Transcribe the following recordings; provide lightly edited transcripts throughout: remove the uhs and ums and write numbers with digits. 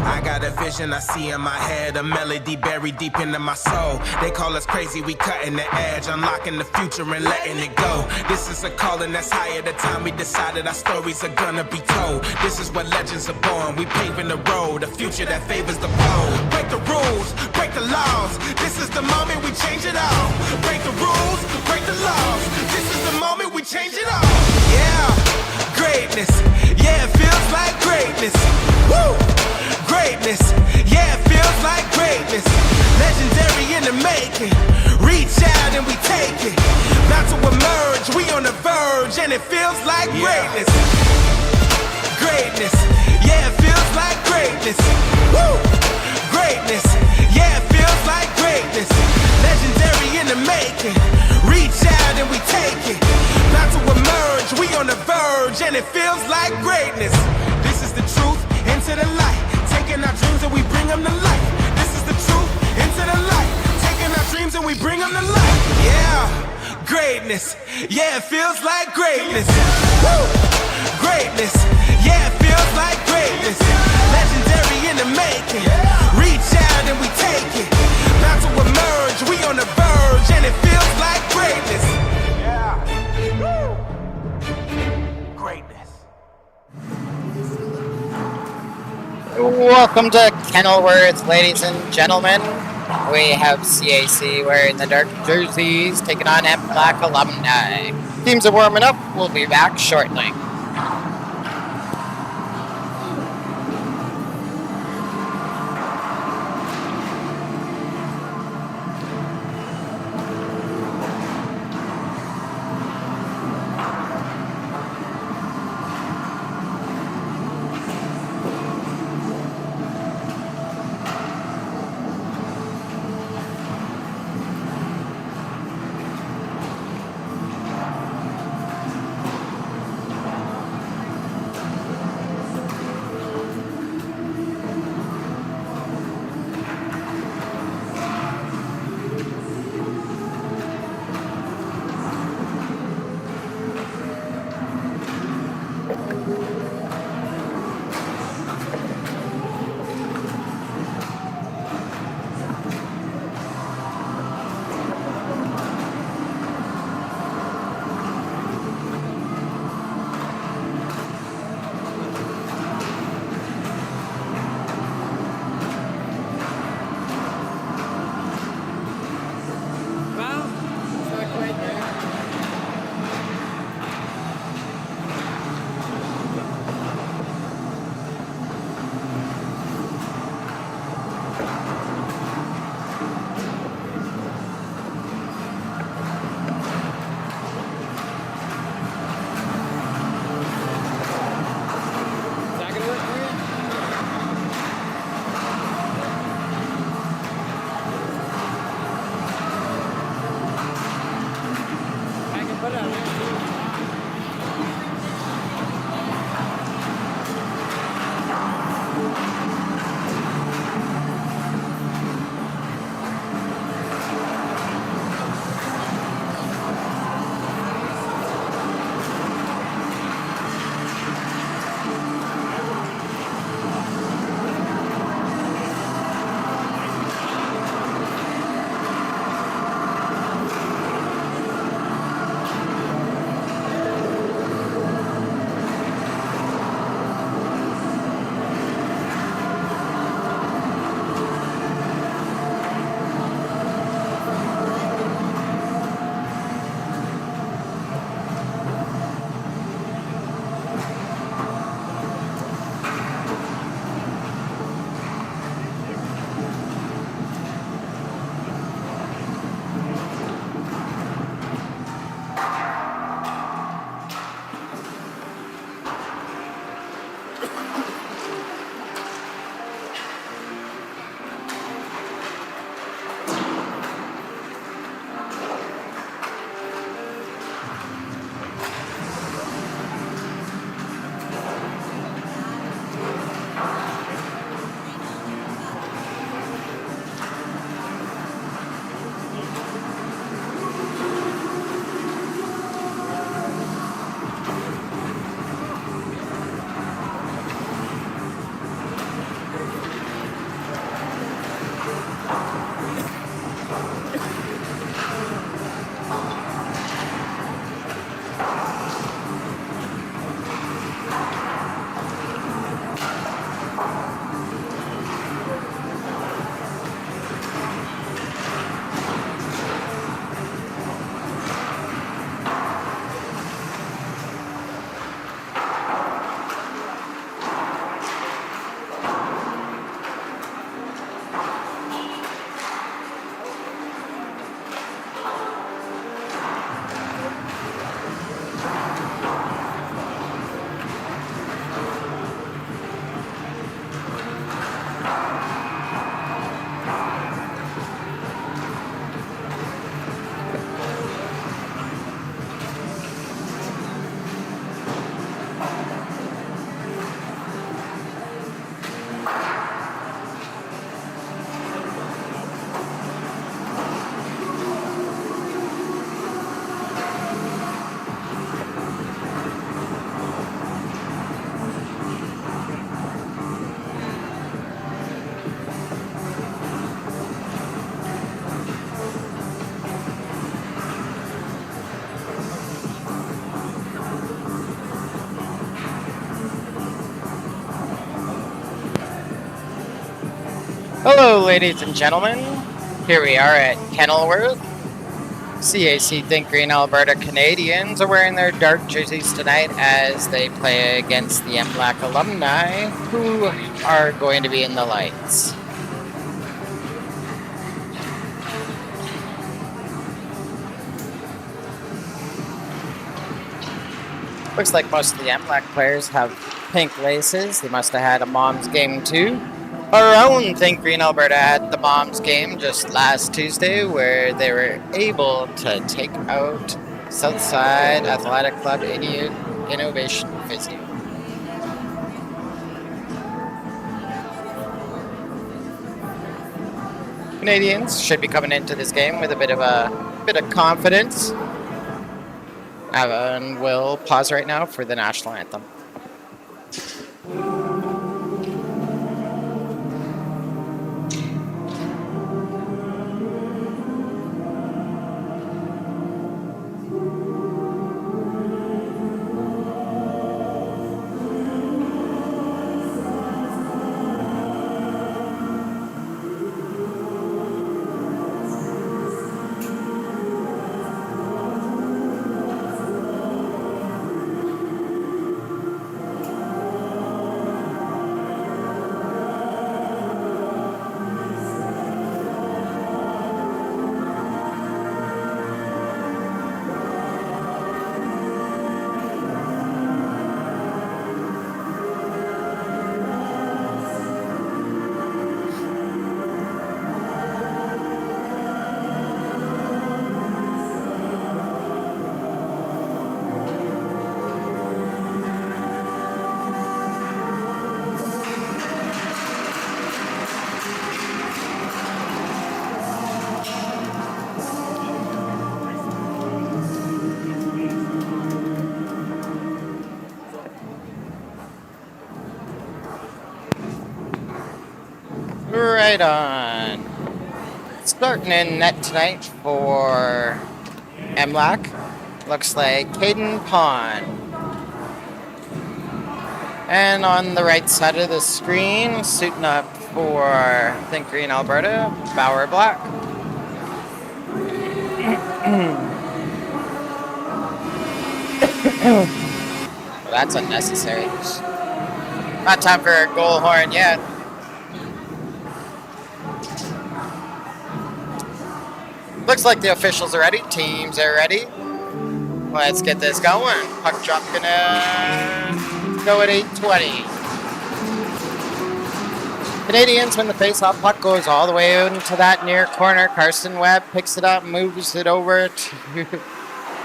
I got a vision I see in my head, a melody buried deep into my soul. They call us crazy, we cutting the edge, unlocking the future and letting it go. This is a calling that's higher. The time we decided our stories are gonna be told. This is where legends are born. We paving the road, a future that favors the bold. Break the rules, break the laws. This is the moment we change it all. Break the rules, break the laws. This is the moment we change it all. Yeah, greatness. Yeah, it feels like greatness. Woo! Greatness. Yeah, it feels like greatness. Legendary in the making. Reach out and we take it. About to emerge, we on the verge, and it feels like greatness. Greatness. Yeah, it feels like greatness. Woo! Greatness. Yeah, it feels like greatness. Legendary in the making. Reach out and we take it. About to emerge, we on the verge, and it feels like greatness. This is the truth, into the light. Taking our dreams and we bring them to life. This is the truth, into the light. Taking our dreams and we bring them to life. Yeah, greatness. Yeah, it feels like greatness. Woo! Greatness. Yeah, it feels like greatness. Legendary in the making. Reach out and we take it. About to emerge, we on the verge, and it feels like greatness. Yeah. Woo! Greatness. Welcome to Kenilworth, ladies and gentlemen. We have CAC wearing the dark jerseys, taking on MLAC Alumni. Teams are warming up. We'll be back shortly. Hello, ladies and gentlemen. Here we are at Kenilworth. CAC Think Green Alberta Canadians are wearing their dark jerseys tonight as they play against the MLAC Alumni, who are going to be in the lights. Looks like most of the MLAC players have pink laces. They must have had a mom's game too. Our own Think Green Alberta had the mom's game just last Tuesday, where they were able to take out Southside Athletic Club Innovation Physio. Canadians should be coming into this game with a bit of confidence. And we'll pause right now for the national anthem. Right on. Starting in net tonight for MLAC. Looks like Caden Pond. And on the right side of the screen, suiting up for Think Green Alberta, Bauer Black. Well, that's unnecessary. Not time for a goal horn yet. Looks like the officials are ready. Teams are ready. Let's get this going. Puck drop gonna go at 8:20. Canadians win the face-off. Puck goes all the way into that near corner. Carson Webb picks it up, moves it over to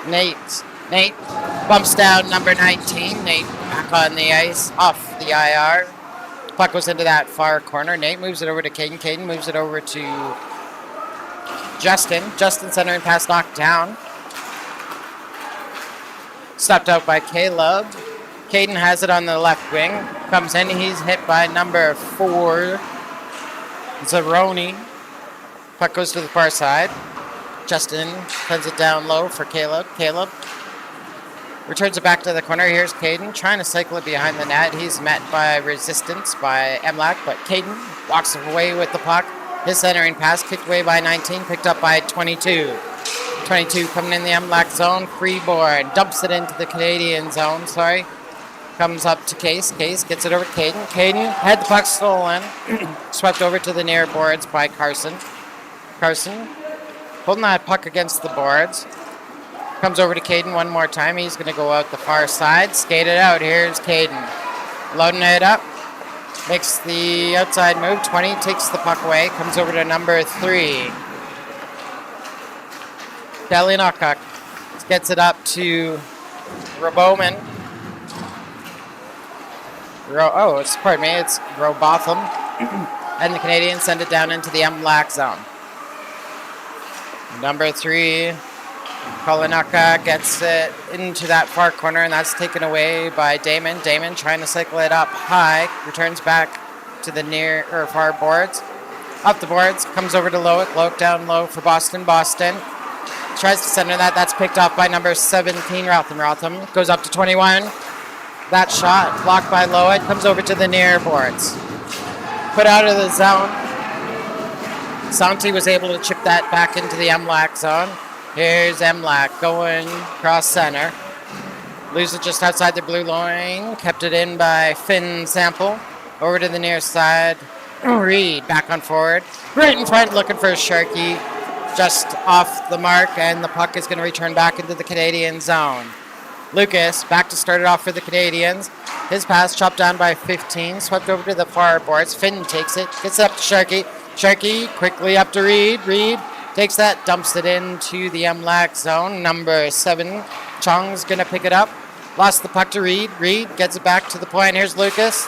Nate. Nate bumps down number 19. Nate back on the ice, off the IR. Puck goes into that far corner. Nate moves it over to Caden. Caden moves it over to Justin. Justin centering pass knocked down. Stopped out by Caleb. Caden has it on the left wing. Comes in. He's hit by number 4, Zeroni. Puck goes to the far side. Justin sends it down low for Caleb. Caleb returns it back to the corner. Here's Caden trying to cycle it behind the net. He's met by resistance by MLAC, but Caden walks away with the puck. His centering pass kicked away by 19, picked up by 22. 22 coming in the MLAC zone, free board, dumps it into the Canadian zone, Comes up to Case. Case gets it over to Caden. Caden had the puck stolen, swept over to the near boards by Carson. Carson holding that puck against the boards. Comes over to Caden one more time. He's going to go out the far side, skate it out. Here's Caden loading it up. Makes the outside move. 20 takes the puck away. Comes over to number 3. Kelly Knockcock gets it up to Roboman. It's Robotham. And the Canadians send it down into the MLAC zone. Number 3, Kalinaka gets it into that far corner, and that's taken away by Damon. Damon trying to cycle it up high, returns back to the near or far boards. Up the boards, comes over to Loic. Loic down low for Boston. Boston tries to center that. That's picked off by number 17, Rotham. Rotham goes up to 21. That shot blocked by Loic, comes over to the near boards. Put out of the zone Santi was able to chip that back into the MLAC zone. Here's MLAC going cross center. Lose it just outside the blue line. Kept it in by Finn Sample. Over to the near side. Reed back on forward. Right in front looking for a Sharky. Just off the mark, and the puck is going to return back into the Canadian zone. Lucas back to start it off for the Canadians. His pass chopped down by 15. Swept over to the far boards. Finn takes it. Gets it up to Sharky. Sharky quickly up to Reed. Reed takes that. Dumps it into the MLAC zone. Number 7. Chong's going to pick it up. Lost the puck to Reed. Reed gets it back to the point. Here's Lucas.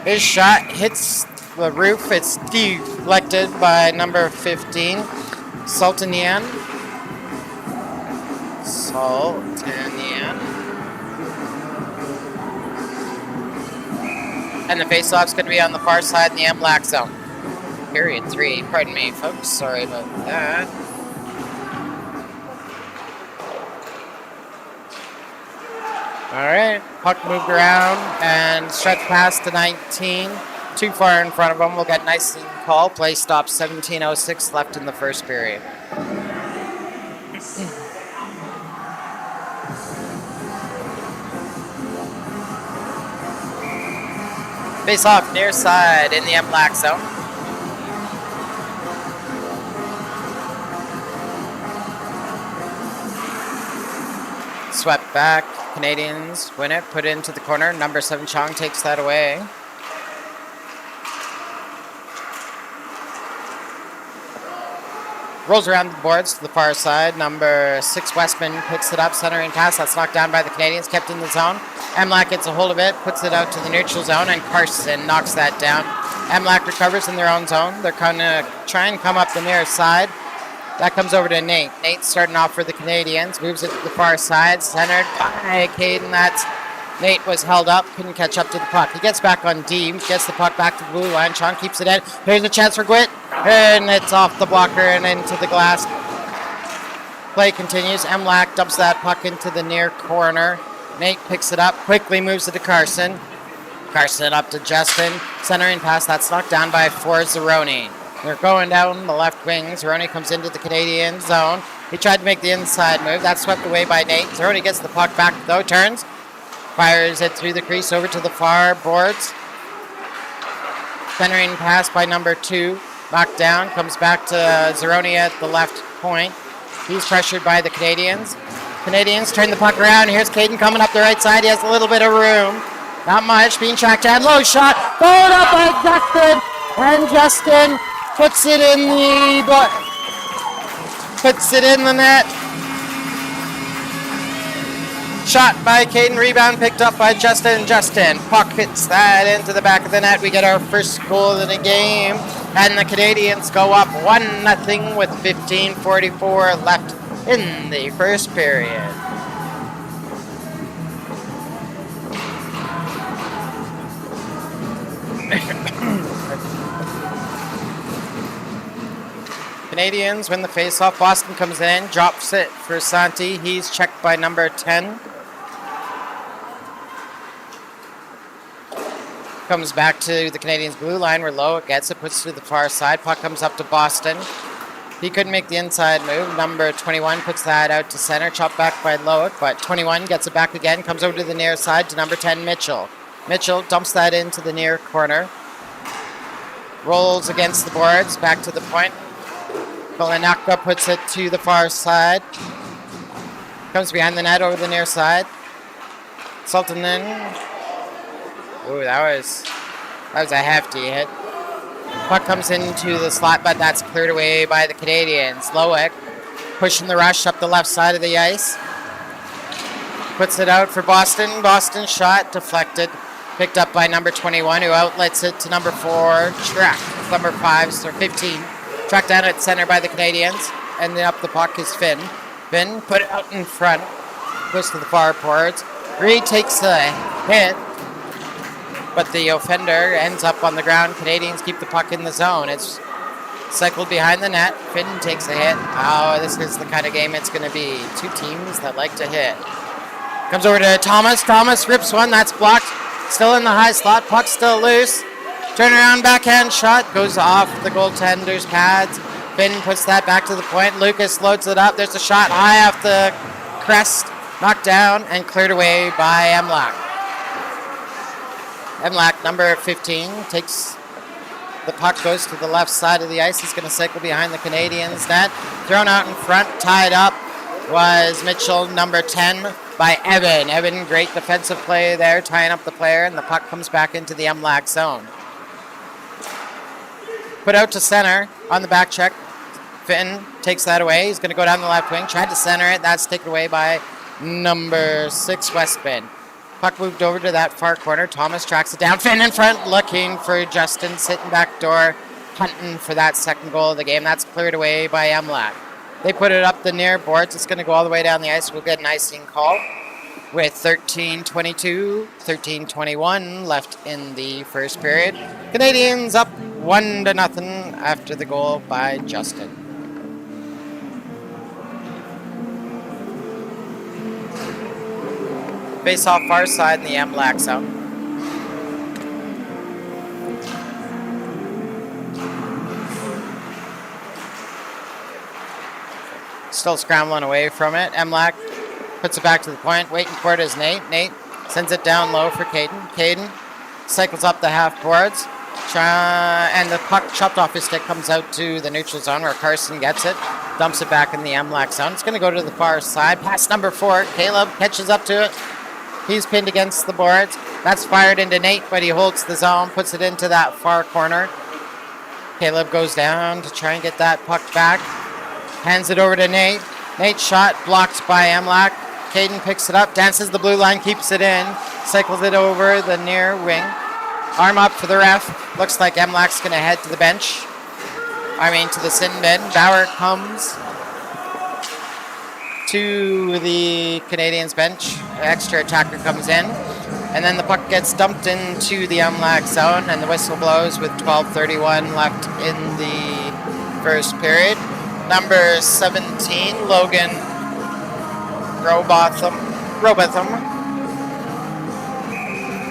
His shot hits the roof. It's deflected by number 15. Sultanian. And the face-off's going to be on the far side in the MLAC zone. Period 3. Pardon me, folks. Sorry about that. All right. Puck moved around and stretched past to 19. Too far in front of him. We'll get nice and call. Play stop 17:06 left in the first period. Face off near side in the MLAC zone. Swept back. Canadians win it. Put it into the corner. Number 7 Chong takes that away. Rolls around the boards to the far side. Number 6 Westman picks it up. Centering pass. That's knocked down by the Canadians. Kept in the zone. MLAC gets a hold of it. Puts it out to the neutral zone. And Carson knocks that down. MLAC recovers in their own zone. They're going to try and come up the near side. That comes over to Nate. Nate starting off for the Canadians. Moves it to the far side. Centered by Caden. Nate was held up. Couldn't catch up to the puck. He gets back on D. Gets the puck back to the blue line. Chong keeps it in. Here's a chance for Gwit. And it's off the blocker and into the glass. Play continues. MLAC dumps that puck into the near corner. Nate picks it up. Quickly moves it to Carson. Carson up to Justin. Centering pass. That's knocked down by 4 Zeroni. They're going down the left wing. Zeroni comes into the Canadian zone. He tried to make the inside move. That's swept away by Nate. Zeroni gets the puck back though. Turns. Fires it through the crease over to the far boards. Centering pass by number 2. Knocked down. Comes back to Zeroni at the left point. He's pressured by the Canadians. Canadians turn the puck around. Here's Caden coming up the right side. He has a little bit of room. Not much. Being tracked down. Low shot. Going up by Justin. And Justin puts it in the net. Shot by Caden, rebound picked up by Justin. Justin puck hits that into the back of the net. We get our first goal of the game, and the Canadians go up 1-0 with 15:44 left in the first period. Canadians win the face-off. Boston comes in, drops it for Santi. He's checked by number 10. Comes back to the Canadians' blue line where Lowick gets it, puts it to the far side. Puck comes up to Boston. He couldn't make the inside move. Number 21 puts that out to center, chopped back by Lowick, but 21 gets it back again, comes over to the near side to number 10, Mitchell. Mitchell dumps that into the near corner. Rolls against the boards, back to the point. Kolanaka puts it to the far side. Comes behind the net over the near side. Sultanen. Ooh, that was a hefty hit. Puck comes into the slot, but that's cleared away by the Canadians. Lowick pushing the rush up the left side of the ice. Puts it out for Boston. Boston shot deflected. Picked up by number 21, who outlets it to number 4, Track. Number 5, so 15. Tracked down at center by the Canadians. And then up the puck is Finn. Finn put it out in front. Goes to the far boards. Reed takes the hit, but the offender ends up on the ground. Canadians keep the puck in the zone. It's cycled behind the net. Finn takes a hit. Oh, this is the kind of game it's going to be. Two teams that like to hit. Comes over to Thomas. Thomas rips one. That's blocked. Still in the high slot. Puck still loose. Turnaround backhand shot goes off the goaltender's pads. Finn puts that back to the point. Lucas loads it up. There's a shot high off the crest. Knocked down and cleared away by MLAC. MLAC, number 15, takes the puck, goes to the left side of the ice. He's going to cycle behind the Canadians' net. Thrown out in front, tied up was Mitchell, number 10, by Evan. Evan, great defensive play there, tying up the player, and the puck comes back into the MLAC zone. Put out to center on the back check. Finn takes that away. He's going to go down the left wing. Tried to center it. That's taken away by number 6, Westman. Puck moved over to that far corner. Thomas tracks it down. Finn in front, looking for Justin, sitting back door, hunting for that second goal of the game. That's cleared away by MLAC. They put it up the near boards. It's going to go all the way down the ice. We'll get an icing call with 13:22, 13:21 left in the first period. Canadians up 1-0 after the goal by Justin. Face off far side in the MLAC zone. Still scrambling away from it. MLAC puts it back to the point. Waiting for it is Nate. Nate sends it down low for Caden. Caden cycles up the half boards. And the puck chopped off his stick comes out to the neutral zone where Carson gets it. Dumps it back in the MLAC zone. It's going to go to the far side. Pass number 4. Caleb catches up to it. He's pinned against the boards. That's fired into Nate, but he holds the zone, puts it into that far corner. Caleb goes down to try and get that puck back. Hands it over to Nate. Nate's shot blocked by MLAC. Caden picks it up, dances the blue line, keeps it in, cycles it over the near wing. Arm up for the ref. Looks like MLAC's going to head to the bench. To the sin bin. Bauer comes to the Canadians bench. The extra attacker comes in. And then the puck gets dumped into the MLAC zone, and the whistle blows with 12:31 left in the first period. Number 17, Logan Robotham,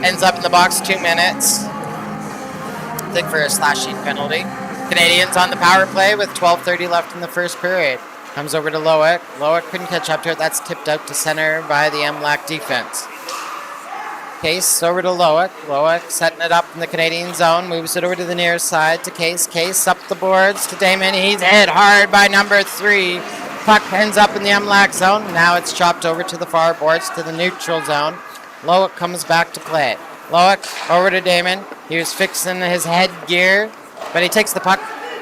ends up in the box 2 minutes. I think for a slashing penalty. Canadians on the power play with 12:30 left in the first period. Comes over to Loic. Loic couldn't catch up to it. That's tipped out to center by the MLAC defense. Case over to Loic. Loic setting it up in the Canadian zone. Moves it over to the near side to Case. Case up the boards to Damon. He's hit hard by number 3. Puck ends up in the MLAC zone. Now it's chopped over to the far boards to the neutral zone. Loic comes back to play it. Loic over to Damon. He was fixing his headgear, but he takes the puck,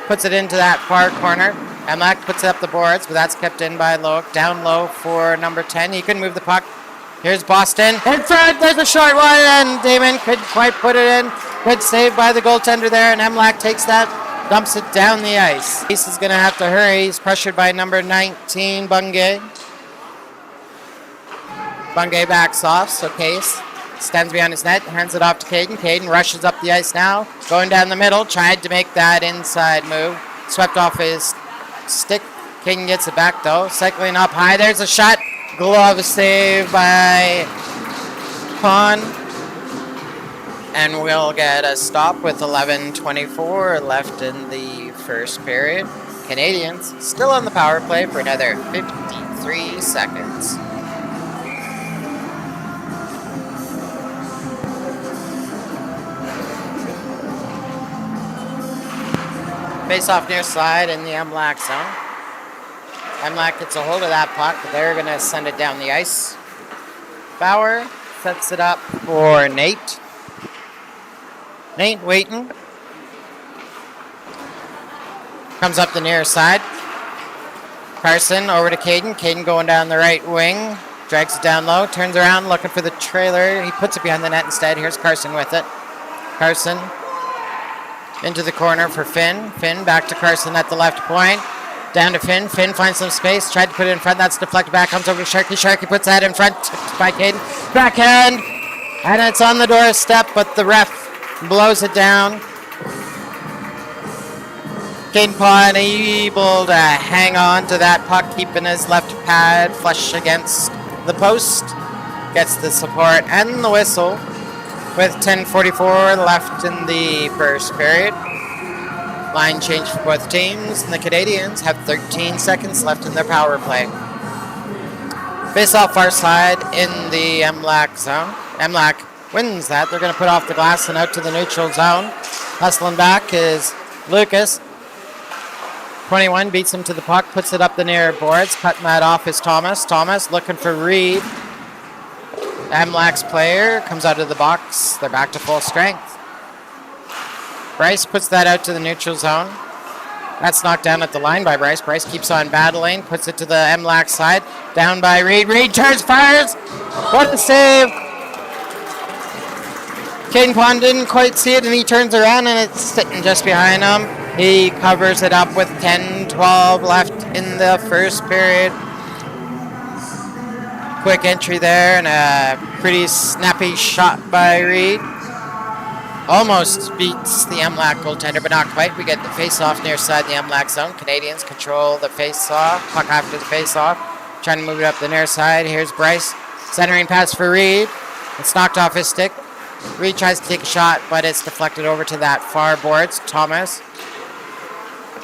puts it into that far corner. MLAC puts it up the boards, but that's kept in by Loic. Down low for number 10. He couldn't move the puck. Here's Boston. In front, there's a short one, and Damon couldn't quite put it in. Good save by the goaltender there, and MLAC takes that, dumps it down the ice. Case is going to have to hurry. He's pressured by number 19, Bungay. Bungay backs off, so Case stands behind his net, hands it off to Caden. Caden rushes up the ice now, going down the middle, tried to make that inside move. Swept off his stick. Caden gets it back, though. Cycling up high. There's a shot. Glove save by Pond. And we'll get a stop with 11:24 left in the first period. Canadians still on the power play for another 53 seconds. Face off near side in the MLAC zone. MLAC gets a hold of that puck. They're going to send it down the ice. Bauer sets it up for Nate. Nate waiting. Comes up the near side. Carson over to Caden. Caden going down the right wing. Drags it down low. Turns around looking for the trailer. He puts it behind the net instead. Here's Carson with it. Carson into the corner for Finn. Finn back to Carson at the left point. Down to Finn. Finn finds some space. Tried to put it in front. That's deflected back. Comes over to Sharky. Sharky puts that in front by Caden. Backhand. And it's on the doorstep, but the ref blows it down. Caden Pond able to hang on to that puck, keeping his left pad flush against the post. Gets the support and the whistle. with 10:44 left in the first period. Line change for both teams, and the Canadians have 13 seconds left in their power play. Face off far side in the MLAC zone. MLAC wins that. They're going to put off the glass and out to the neutral zone. Hustling back is Lucas. 21 beats him to the puck, puts it up the near boards. Cutting that off is Thomas. Thomas looking for Reed. MLAC's player comes out of the box. They're back to full strength. Bryce puts that out to the neutral zone. That's knocked down at the line by Bryce. Bryce keeps on battling, puts it to the MLAC side. Down by Reed. Reed turns, fires. What a save. Caden Pond didn't quite see it, and he turns around, and it's sitting just behind him. He covers it up with 10-12 left in the first period. Quick entry there, and a pretty snappy shot by Reed. Almost beats the MLAC goaltender, but not quite. We get the face-off near side the MLAC zone. Canadians control the face-off. Puck after the face-off. Trying to move it up the near side. Here's Bryce. Centering pass for Reed. It's knocked off his stick. Reed tries to take a shot, but it's deflected over to that far boards. Thomas.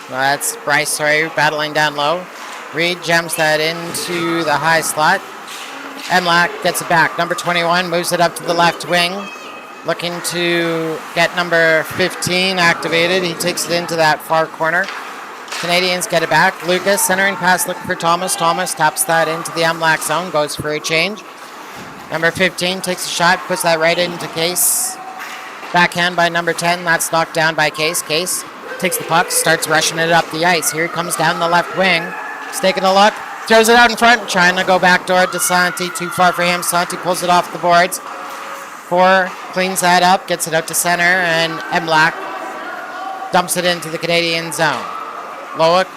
That's Bryce, battling down low. Reed jams that into the high slot. MLAC gets it back. Number 21 moves it up to the left wing. Looking to get number 15 activated. He takes it into that far corner. Canadians get it back. Lucas centering pass looking for Thomas. Thomas taps that into the MLAC zone. Goes for a change. Number 15 takes a shot. Puts that right into Case. Backhand by number 10. That's knocked down by Case. Case takes the puck. Starts rushing it up the ice. Here he comes down the left wing. He's taking a look. Throws it out in front. Trying to go backdoor to Santi. Too far for him. Santi pulls it off the boards. 4 cleans that up, gets it out to center, and MLAC dumps it into the Canadian zone. Loic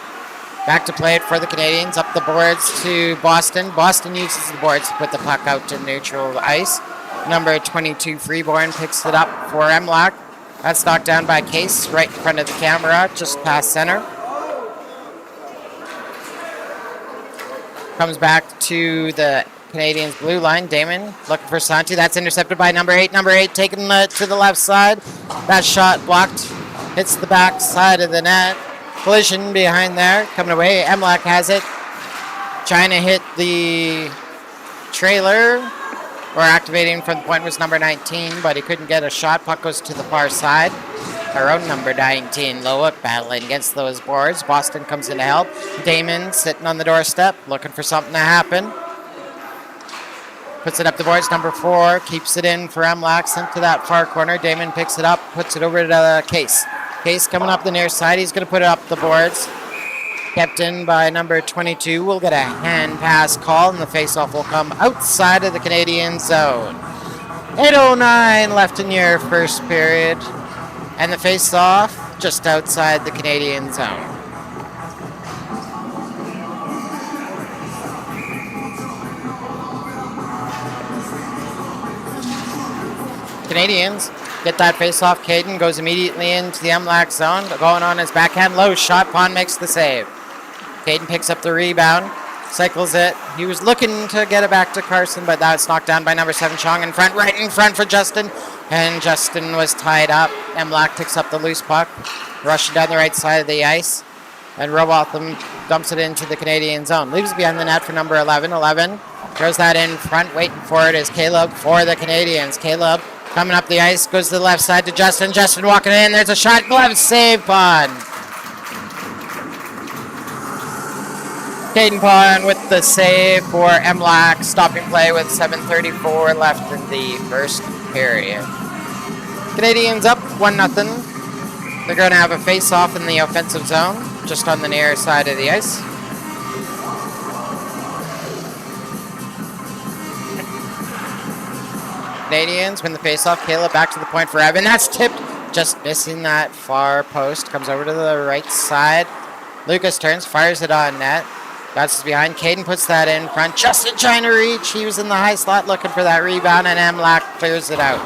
back to play it for the Canadians, up the boards to Boston. Boston uses the boards to put the puck out to neutral ice. Number 22, Freeborn, picks it up for MLAC. That's knocked down by Case, right in front of the camera, just past center. Comes back to the Canadians blue line. Damon looking for Santi. That's intercepted by number 8. Number 8 taking it to the left side. That shot blocked. Hits the back side of the net. Collision behind there. Coming away. MLAC has it. Trying to hit the trailer. Or activating from the point was number 19, but he couldn't get a shot. Puck goes to the far side. Our own number 19, Loic, battling against those boards. Boston comes in to help. Damon sitting on the doorstep, looking for something to happen. Puts it up the boards. Number 4 keeps it in for MLAC. Sent to that far corner. Damon picks it up, puts it over to Case. Case coming up the near side. He's going to put it up the boards. Kept in by number 22. We'll get a hand pass call, and the faceoff will come outside of the Canadian zone. 8:09 left in your first period. And the faceoff just outside the Canadian zone. Canadians get that face-off. Caden goes immediately into the MLAC zone. Going on his backhand low shot. Pond makes the save. Caden picks up the rebound. Cycles it. He was looking to get it back to Carson, but that's knocked down by number 7, Chong in front. Right in front for Justin. And Justin was tied up. MLAC picks up the loose puck. Rushing down the right side of the ice. And Robotham dumps it into the Canadian zone. Leaves it behind the net for number 11. 11 throws that in front. Waiting for it is Caleb for the Canadians. Caleb coming up the ice, goes to the left side to Justin. Justin walking in. There's a shot. Glove save, Pond. Caden Pond with the save for MLAC. Stopping play with 7:34 left in the first period. Canadians up 1-0. They're going to have a face-off in the offensive zone, just on the near side of the ice. Canadians win the face-off. Caleb back to the point for Evan. That's tipped. Just missing that far post. Comes over to the right side. Lucas turns, fires it on net. That's behind. Caden puts that in front. Justin trying to reach. He was in the high slot looking for that rebound, and MLAC clears it out.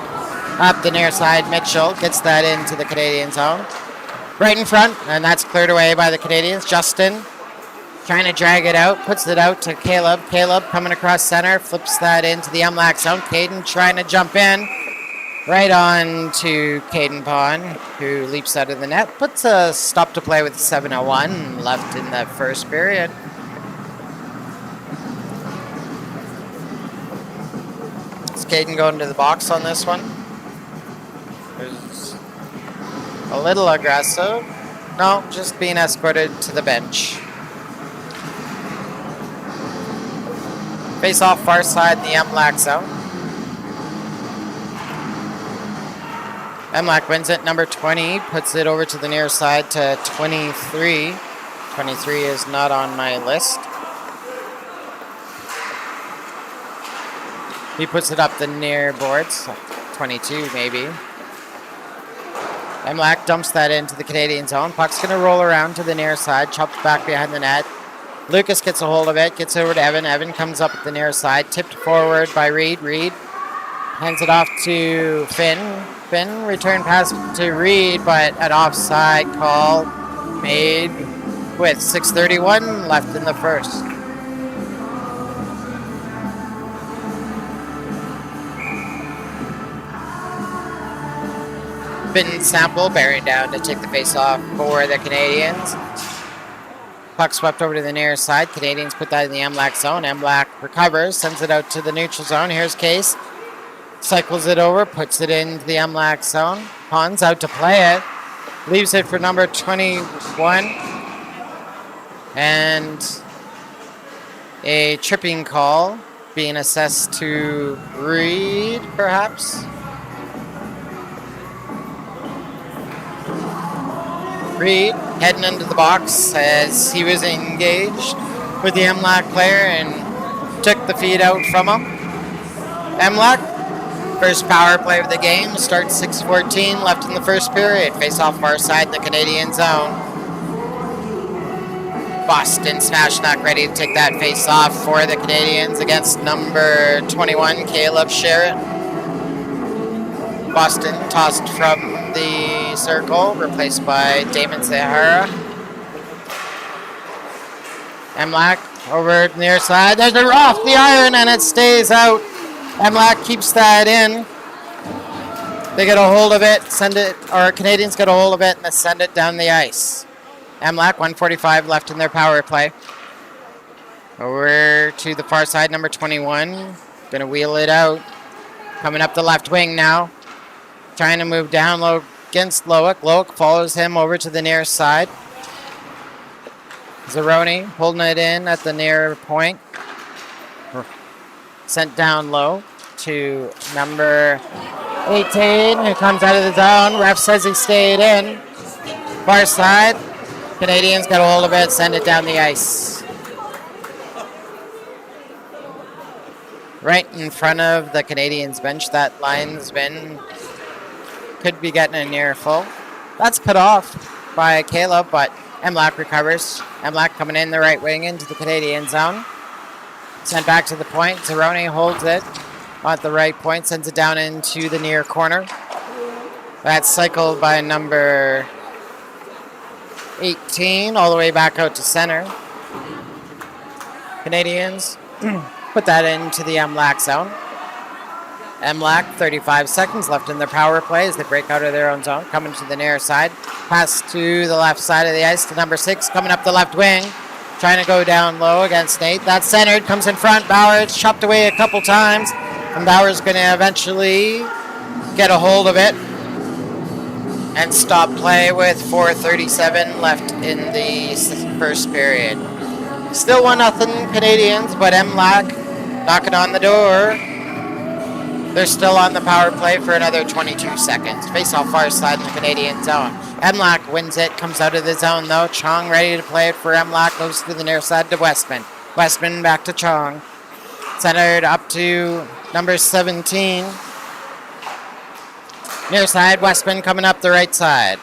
Up the near side, Mitchell gets that into the Canadian zone. Right in front, and that's cleared away by the Canadians. Justin trying to drag it out, puts it out to Caleb. Caleb coming across center, flips that into the MLAC zone. Caden trying to jump in. Right on to Caden Pond, who leaps out of the net. Puts a stop to play with 7:01 left in that first period. Is Caden going to the box on this one? There's a little aggressive. No, just being escorted to the bench. Face off far side in the MLAC zone. MLAC wins it, number 20, puts it over to the near side to 23. 23 is not on my list. He puts it up the near boards, 22 maybe. MLAC dumps that into the Canadian zone. Puck's going to roll around to the near side, chopped back behind the net. Lucas gets a hold of it, gets over to Evan. Evan comes up at the near side, tipped forward by Reed. Reed hands it off to Finn. Finn, return pass to Reed, but an offside call made with 6:31 left in the first. Finn Sample bearing down to take the face-off for the Canadians. Puck swept over to the near side. Canadians put that in the MLAC zone. MLAC recovers, sends it out to the neutral zone. Here's Case. Cycles it over, puts it into the MLAC zone. Pons out to play it. Leaves it for number 21. And a tripping call being assessed to Reed, perhaps. Reed heading into the box as he was engaged with the MLAC player and took the feed out from him. MLAC, first power play of the game, starts 6:14 left in the first period. Face off far side in the Canadian zone. Boston Smashnock ready to take that face off for the Canadians against number 21, Caleb Sherritt. Boston tossed from the circle, replaced by Damon Zahara. MLAC over to the near side. There's a off the iron and it stays out. MLAC keeps that in. They get a hold of it, send it, or Canadians get a hold of it and they send it down the ice. MLAC, 1:45 left in their power play. Over to the far side, number 21. Gonna wheel it out. Coming up the left wing now. Trying to move down low against Loic. Loic follows him over to the near side. Zeroni holding it in at the near point. Sent down low to number 18, who comes out of the zone. Ref says he stayed in. Far side. Canadians got a hold of it, send it down the ice. Right in front of the Canadians bench, that linesman could be getting a near full. That's cut off by Caleb, but MLAC recovers. MLAC coming in the right wing into the Canadian zone. Sent back to the point. Zeroni holds it at the right point, sends it down into the near corner. That's cycled by number 18 all the way back out to center. Canadians put that into the MLAC zone. MLAC, 35 seconds left in their power play as they break out of their own zone. Coming to the near side. Pass to the left side of the ice to number 6. Coming up the left wing. Trying to go down low against Nate. That's centered. Comes in front. Bauer. It's chopped away a couple times. And Bauer's going to eventually get a hold of it. And stop play with 4:37 left in the first period. Still 1-0 Canadians, but MLAC knocking on the door. They're still on the power play for another 22 seconds. Face off far side in the Canadian zone. MLAC wins it, comes out of the zone though. Chong ready to play it for MLAC, goes to the near side to Westman. Westman back to Chong. Centered up to number 17. Near side, Westman coming up the right side.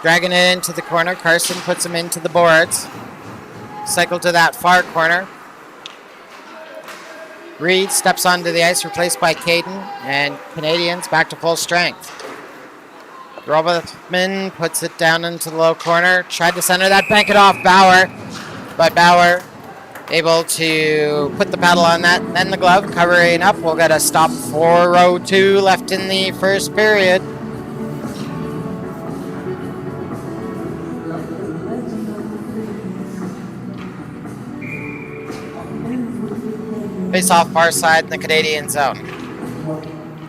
Dragging it into the corner. Carson puts him into the boards. Cycle to that far corner. Reed steps onto the ice, replaced by Caden, and Canadians back to full strength. Robertman puts it down into the low corner. Tried to center that, bank it off Bauer, but Bauer able to put the paddle on that, then the glove, covering up. We'll get a stop 4:02 left in the first period. Face off far side in the Canadian zone.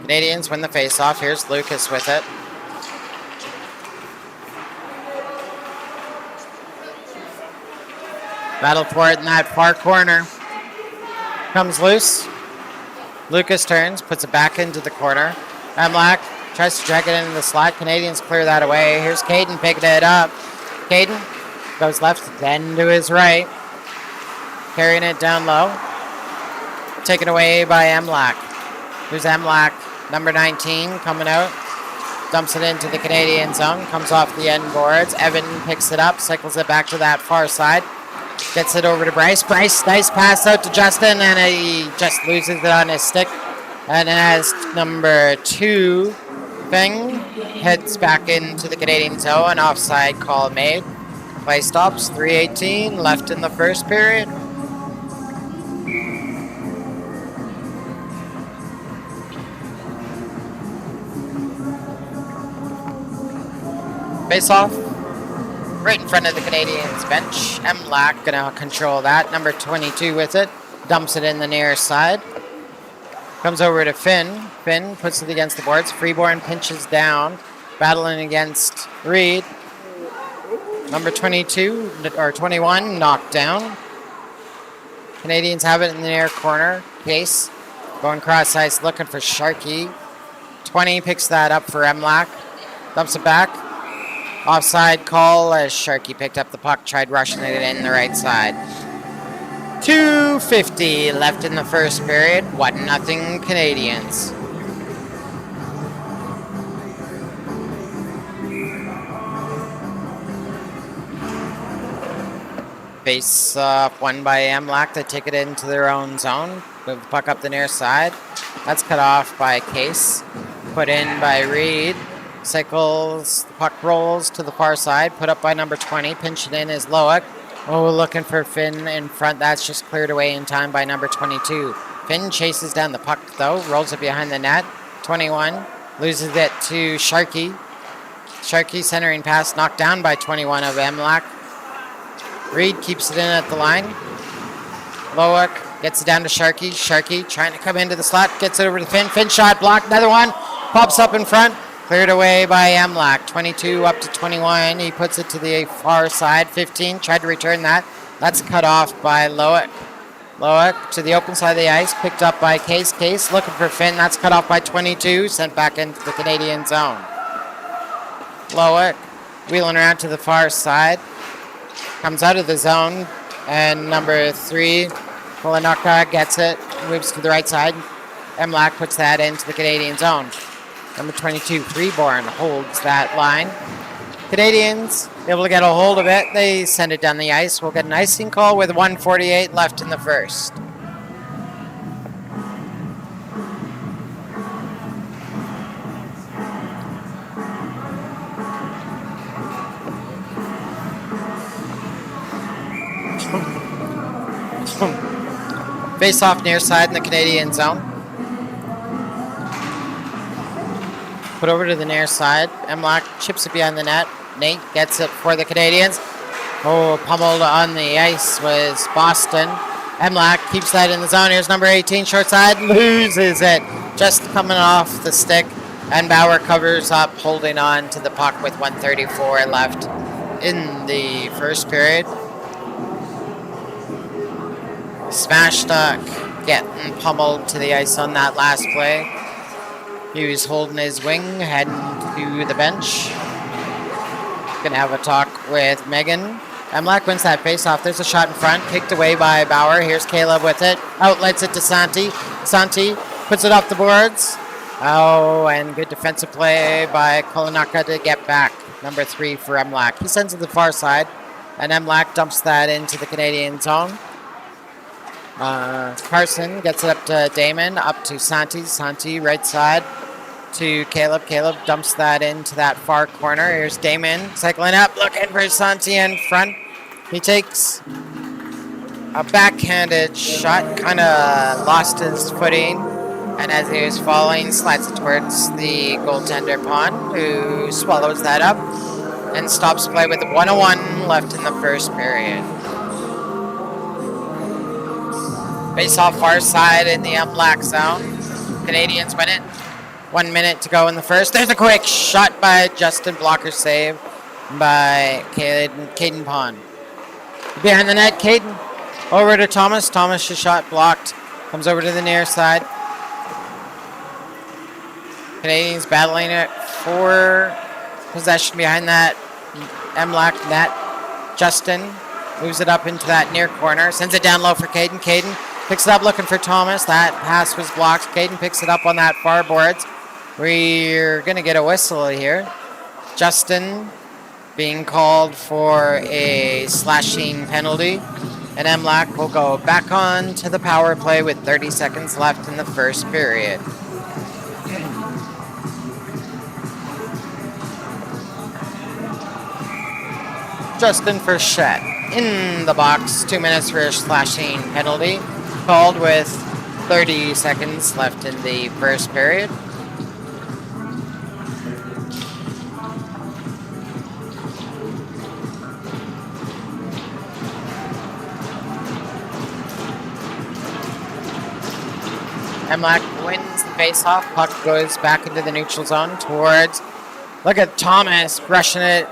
Canadians win the face off. Here's Lucas with it. Battle for it in that far corner. Comes loose. Lucas turns, puts it back into the corner. MLAC tries to drag it into the slot. Canadians clear that away. Here's Caden picking it up. Caden goes left, then to his right. Carrying it down low. Taken away by MLAC. Here's MLAC, number 19, coming out. Dumps it into the Canadian zone. Comes off the end boards. Evan picks it up, cycles it back to that far side. Gets it over to Bryce. Bryce, nice pass out to Justin, and he just loses it on his stick. And as number 2, Feng, heads back into the Canadian zone. An offside call made. Play stops, 3:18 left in the first period. Face off. Right in front of the Canadians bench. MLAC gonna control that. Number 22 with it. Dumps it in the near side. Comes over to Finn. Finn puts it against the boards. Freeborn pinches down. Battling against Reed. Number 22 or 21 knocked down. Canadians have it in the near corner. Case going cross ice looking for Sharkey. 20 picks that up for MLAC. Dumps it back. Offside call as Sharkey picked up the puck, tried rushing it in the right side. 2:50 left in the first period. 1-0 Canadians. Face won by MLAC. They take it into their own zone. Move the puck up the near side. That's cut off by Case. Put in by Reed. Cycles, the puck rolls to the far side, put up by number 20, pinch it in is Loic. Oh, looking for Finn in front, that's just cleared away in time by number 22. Finn chases down the puck though, rolls it behind the net. 21, loses it to Sharkey. Sharkey centering pass, knocked down by 21 of MLAC. Reed keeps it in at the line. Loic gets it down to Sharkey. Sharkey trying to come into the slot, gets it over to Finn. Finn shot blocked, another one, pops up in front. Cleared away by MLAC. 22 up to 21. He puts it to the far side. 15 tried to return that. That's cut off by Loic. Loic to the open side of the ice. Picked up by Case. Case looking for Finn. That's cut off by 22. Sent back into the Canadian zone. Loic wheeling around to the far side. Comes out of the zone. And number 3, Kolanaka gets it. Moves to the right side. MLAC puts that into the Canadian zone. Number 22, Freeborn, holds that line. Canadians able to get a hold of it. They send it down the ice. We'll get an icing call with 1:48 left in the first. Face off near side in the Canadian zone. Put over to the near side. MLAC chips it behind the net. Nate gets it for the Canadians. Oh, pummeled on the ice was Boston. MLAC keeps that in the zone. Here's number 18, short side. Loses it. Just coming off the stick. And Bauer covers up, holding on to the puck with 1:34 left in the first period. Smash Duck getting pummeled to the ice on that last play. He was holding his wing, heading to the bench. Gonna have a talk with Megan. MLAC wins that face-off. There's a shot in front, kicked away by Bauer. Here's Caleb with it. Outlets it to Santi. Santi puts it off the boards. Oh, and good defensive play by Kolanaka to get back. Number 3 for MLAC. He sends it to the far side, and MLAC dumps that into the Canadian zone. Carson gets it up to Damon, up to Santi. Santi, right side to Caleb. Caleb dumps that into that far corner. Here's Damon cycling up, looking for Santi in front. He takes a backhanded shot, kind of lost his footing, and as he was falling, slides it towards the goaltender pond, who swallows that up and stops play with 1:01 left in the first period. Face off far side in the MLAC zone. Canadians win it. 1 minute to go in the first. There's a quick shot by Justin, blocker save by Caden Pond. Behind the net, Caden. Over to Thomas. Thomas' shot blocked. Comes over to the near side. Canadians battling it for possession behind that MLAC net. Justin moves it up into that near corner. Sends it down low for Caden. Caden picks it up looking for Thomas. That pass was blocked. Caden picks it up on that far boards. We're going to get a whistle here. Justin being called for a slashing penalty. And MLAC will go back on to the power play with 30 seconds left in the first period. Justin Frechette in the box. 2 minutes for a slashing penalty. Called with 30 seconds left in the first period. MLAC wins the faceoff. Puck goes back into the neutral zone towards... Look at Thomas brushing it.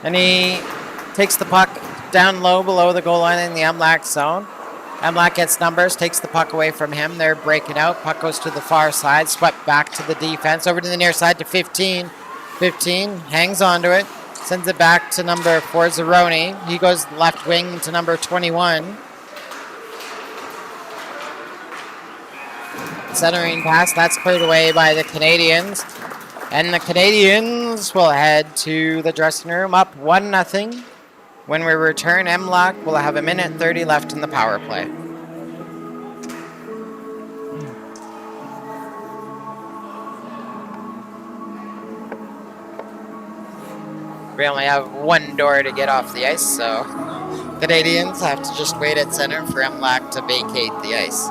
And he takes the puck down low below the goal line in the MLAC zone. MLAC gets numbers, takes the puck away from him. They're breaking out. Puck goes to the far side, swept back to the defense. Over to the near side to 15. 15 hangs onto it. Sends it back to number 4, Zeroni. He goes left wing to number 21. Centering pass, that's cleared away by the Canadians. And the Canadians will head to the dressing room up 1-0. When we return, MLAC will have 1:30 left in the power play. We only have one door to get off the ice, so Canadians have to just wait at center for MLAC to vacate the ice.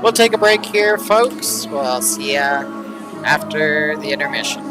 We'll take a break here, folks. We'll see ya after the intermission.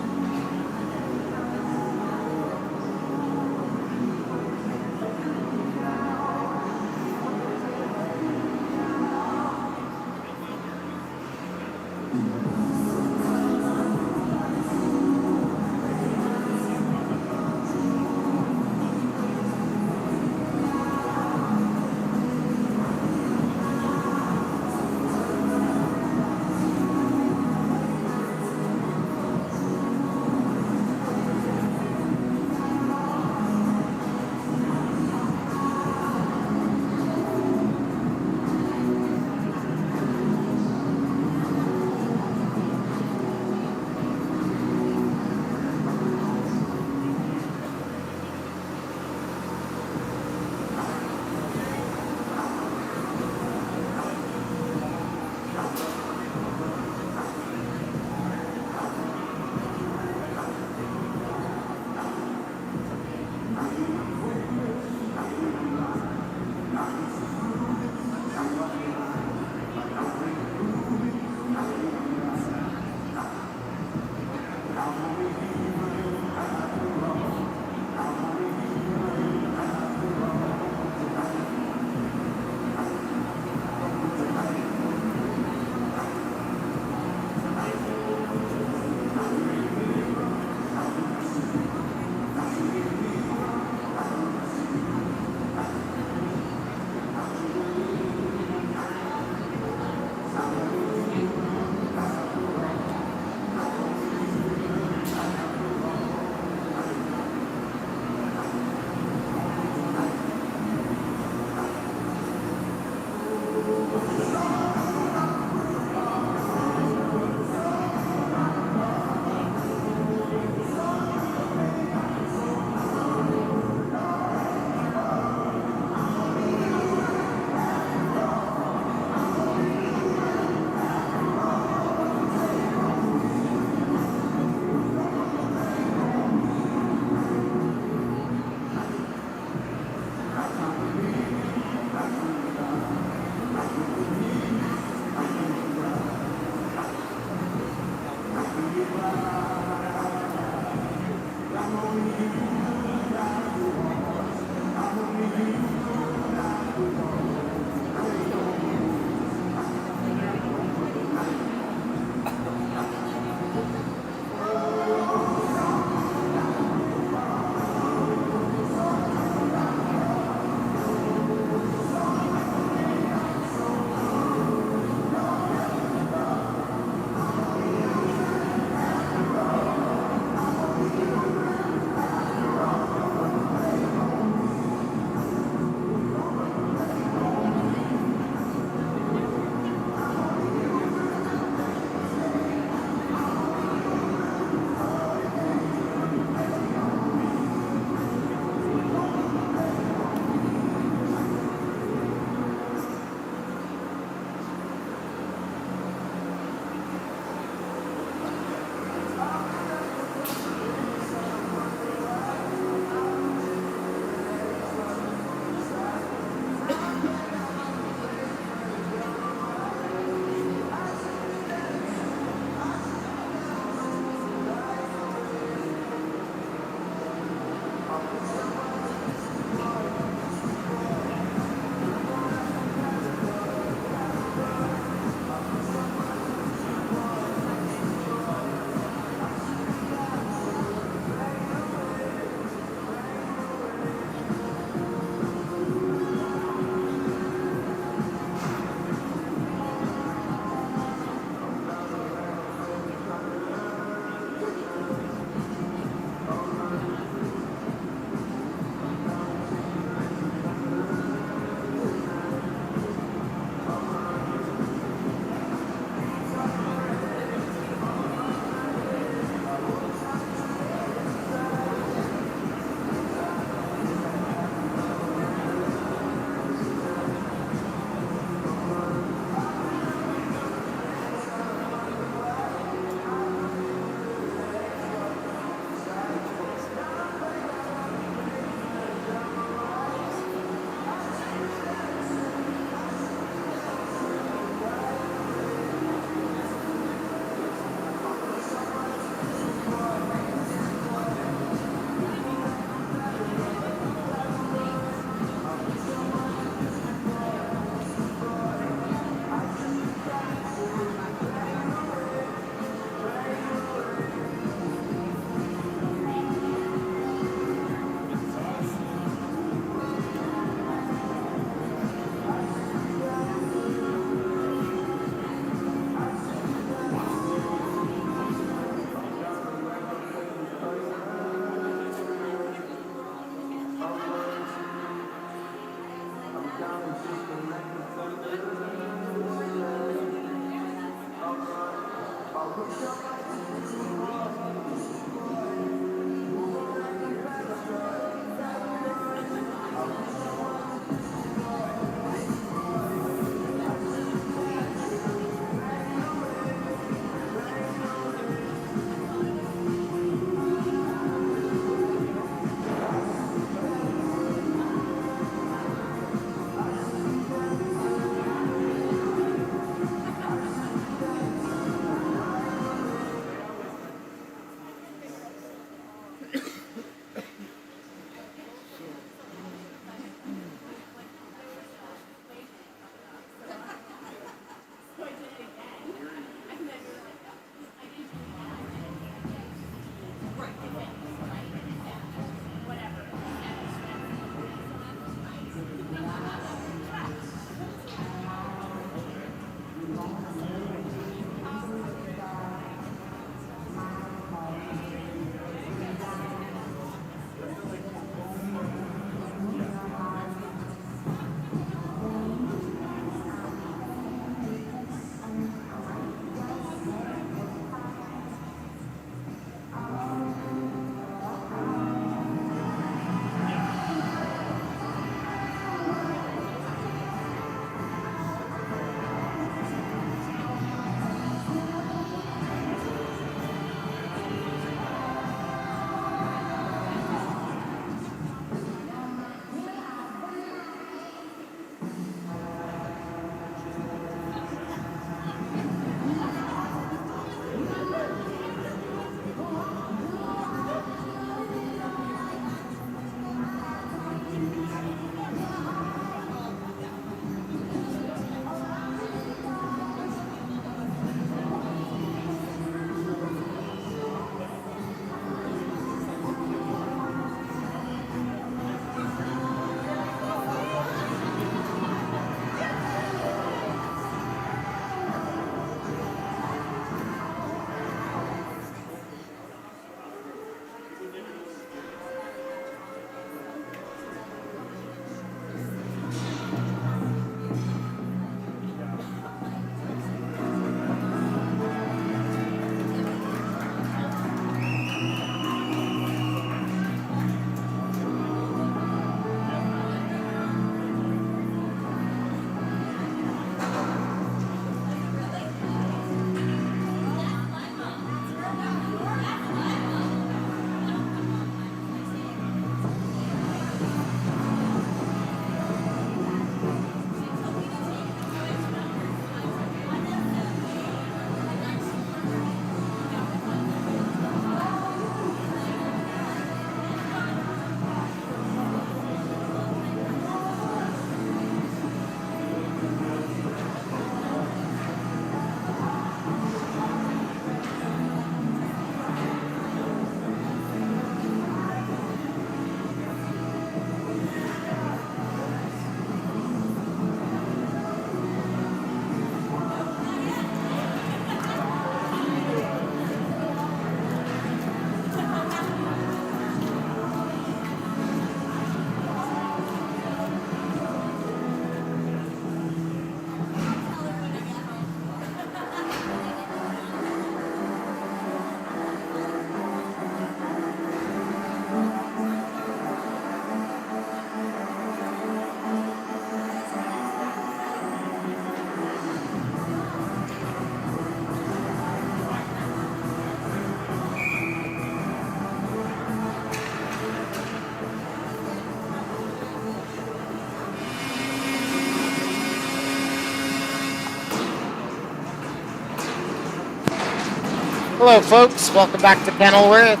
Hello, folks. Welcome back to Kenilworth.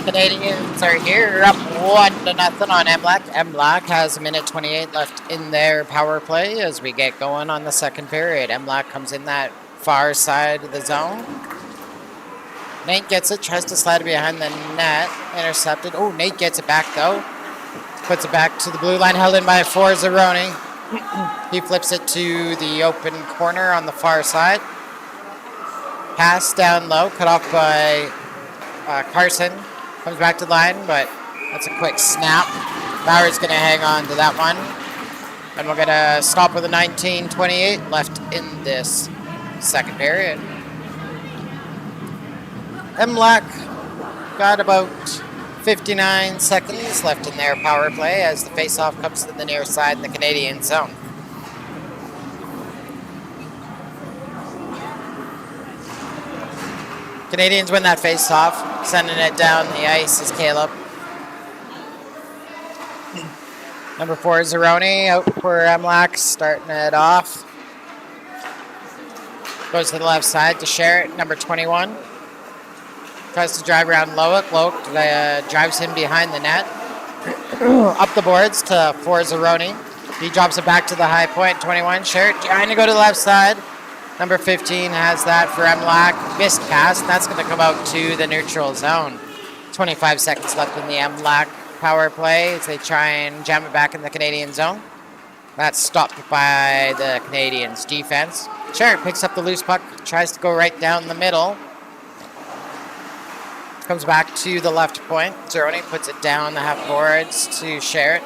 Canadians are here, up 1-0 on MLAC. MLAC has 1:28 left in their power play as we get going on the second period. MLAC comes in that far side of the zone. Nate gets it, tries to slide it behind the net, intercepted. Oh, Nate gets it back though. Puts it back to the blue line, held in by Zeroni. He flips it to the open corner on the far side. Pass down low, cut off by Carson. Comes back to the line, but that's a quick snap. Bauer's going to hang on to that one. And we'll get a stop with a 19:28 left in this second period. MLAC got about 59 seconds left in their power play as the face-off comes to the near side in the Canadian zone. Canadians win that face-off. Sending it down the ice is Caleb. Number 4 is Zeroni out for MLAC, starting it off. Goes to the left side to Sherritt, number 21. Tries to drive around Lowick. Lowick drives him behind the net. Up the boards to 4 Zeroni. He drops it back to the high point, 21. Sherritt trying to go to the left side. Number 15 has that for MLAC. Missed pass. That's going to come out to the neutral zone. 25 seconds left in the MLAC power play as they try and jam it back in the Canadian zone. That's stopped by the Canadians' defense. Sherritt picks up the loose puck, tries to go right down the middle. Comes back to the left point. Zeroni puts it down the half boards to Sherritt.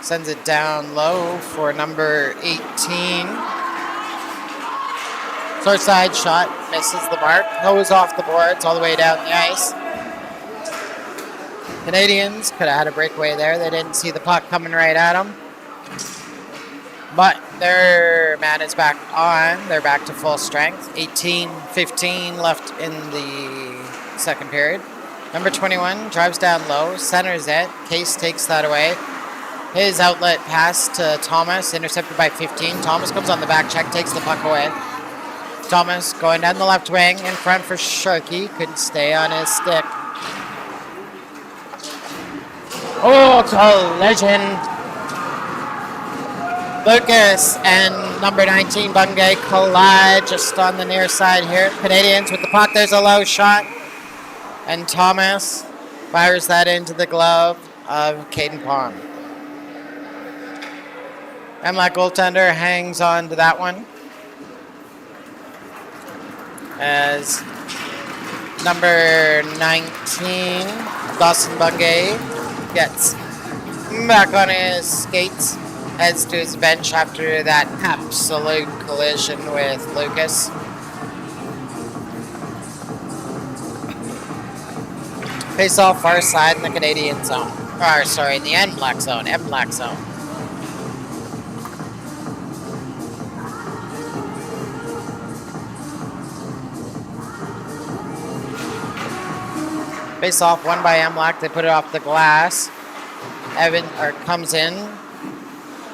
Sends it down low for number 18. Short side shot, misses the mark. Goes off the boards all the way down the ice. Canadians could have had a breakaway there. They didn't see the puck coming right at them. But their man is back on. They're back to full strength. 18-15 left in the second period. Number 21 drives down low, centers it. Case takes that away. His outlet pass to Thomas, intercepted by 15. Thomas comes on the back check, takes the puck away. Thomas going down the left wing, in front for Sharkey. Couldn't stay on his stick. Oh, collision. Lucas and number 19, Bungay, collide just on the near side here. Canadians with the puck. There's a low shot. And Thomas fires that into the glove of Caden Pond. MLAC goaltender hangs on to that one. As number 19, Dawson Bungay, gets back on his skates, heads to his bench after that absolute collision with Lucas. Face off far side in the Canadian zone. Or, sorry, in the MLAC zone. MLAC zone. Face off won by MLAC. They put it off the glass. Evan comes in.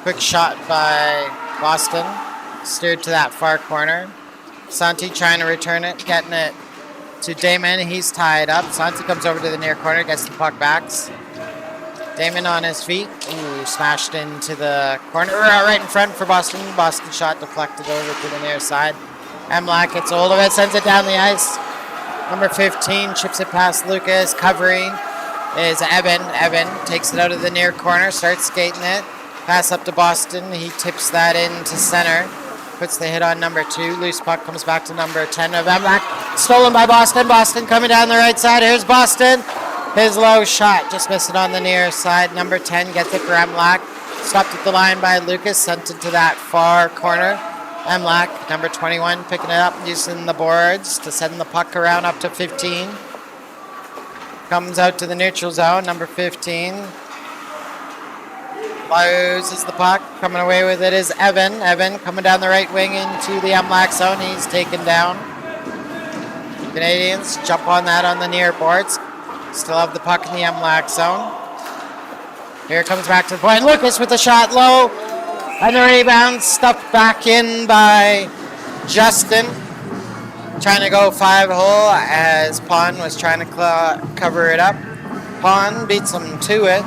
Quick shot by Boston. Steered to that far corner. Santi trying to return it. Getting it to Damon. He's tied up. Santi comes over to the near corner. Gets the puck back. Damon on his feet. Ooh, smashed into the corner. Right in front for Boston. Boston shot deflected over to the near side. MLAC gets a hold of it. Sends it down the ice. Number 15 chips it past Lucas. Covering is Evan. Evan takes it out of the near corner. Starts skating it. Pass up to Boston. He tips that into center. Puts the hit on number 2. Loose puck comes back to number 10 of MLAC. Stolen by Boston. Boston coming down the right side. Here's Boston. His low shot. Just missed it on the near side. Number 10 gets it for MLAC. Stopped at the line by Lucas. Sent it to that far corner. MLAC, number 21, picking it up, using the boards to send the puck around up to 15. Comes out to the neutral zone, number 15. Loses the puck. Coming away with it is Evan. Evan coming down the right wing into the MLAC zone. He's taken down. Canadians jump on that on the near boards. Still have the puck in the MLAC zone. Here it comes back to the point. Lucas with the shot low. And the rebound stuffed back in by Justin. Trying to go 5-hole as Pond was trying to cover it up. Pond beats him to it.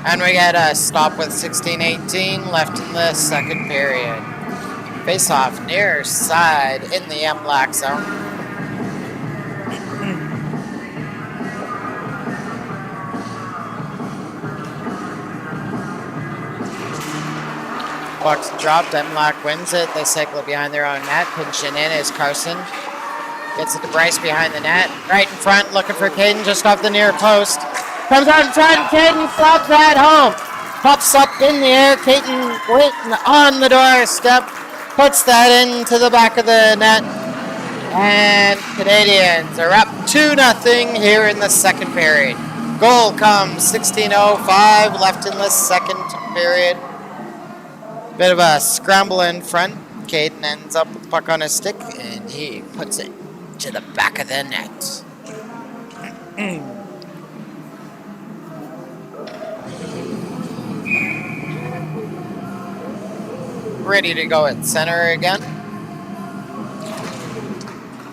And we get a stop with 16-18 left in the second period. Face off near side in the MLAC zone. Puck's dropped, MLAC wins it. They cycle it behind their own net. Pinching in is Carson. Gets it to Bryce behind the net. Right in front, looking for Caden just off the near post. Comes out in front, Caden flops that home. Pops up in the air. Caton waiting on the doorstep. Puts that into the back of the net. And Canadians are up 2-0 here in the second period. Goal comes 16:05 left in the second period. Bit of a scramble in front. Caden ends up with the puck on his stick, and he puts it to the back of the net. Ready to go at center again.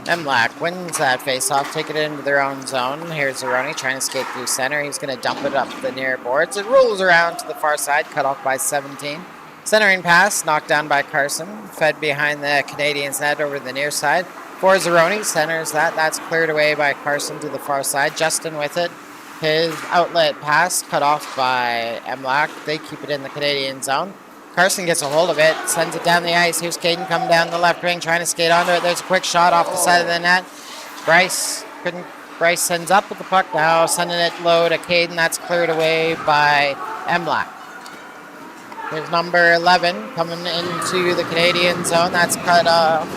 MLAC wins that face-off, take it into their own zone. Here's Zeroni trying to skate through center. He's going to dump it up the near boards. It rolls around to the far side, cut off by 17. Centering pass, knocked down by Carson. Fed behind the Canadians' net over the near side. For Zeroni, centers that. That's cleared away by Carson to the far side. Justin with it. His outlet pass, cut off by MLAC. They keep it in the Canadian zone. Carson gets a hold of it, sends it down the ice. Here's Caden coming down the left wing, trying to skate onto it. There's a quick shot off the side of the net. Bryce sends up with the puck now, sending it low to Caden. That's cleared away by MLAC. There's number 11 coming into the Canadian zone. That's cut off.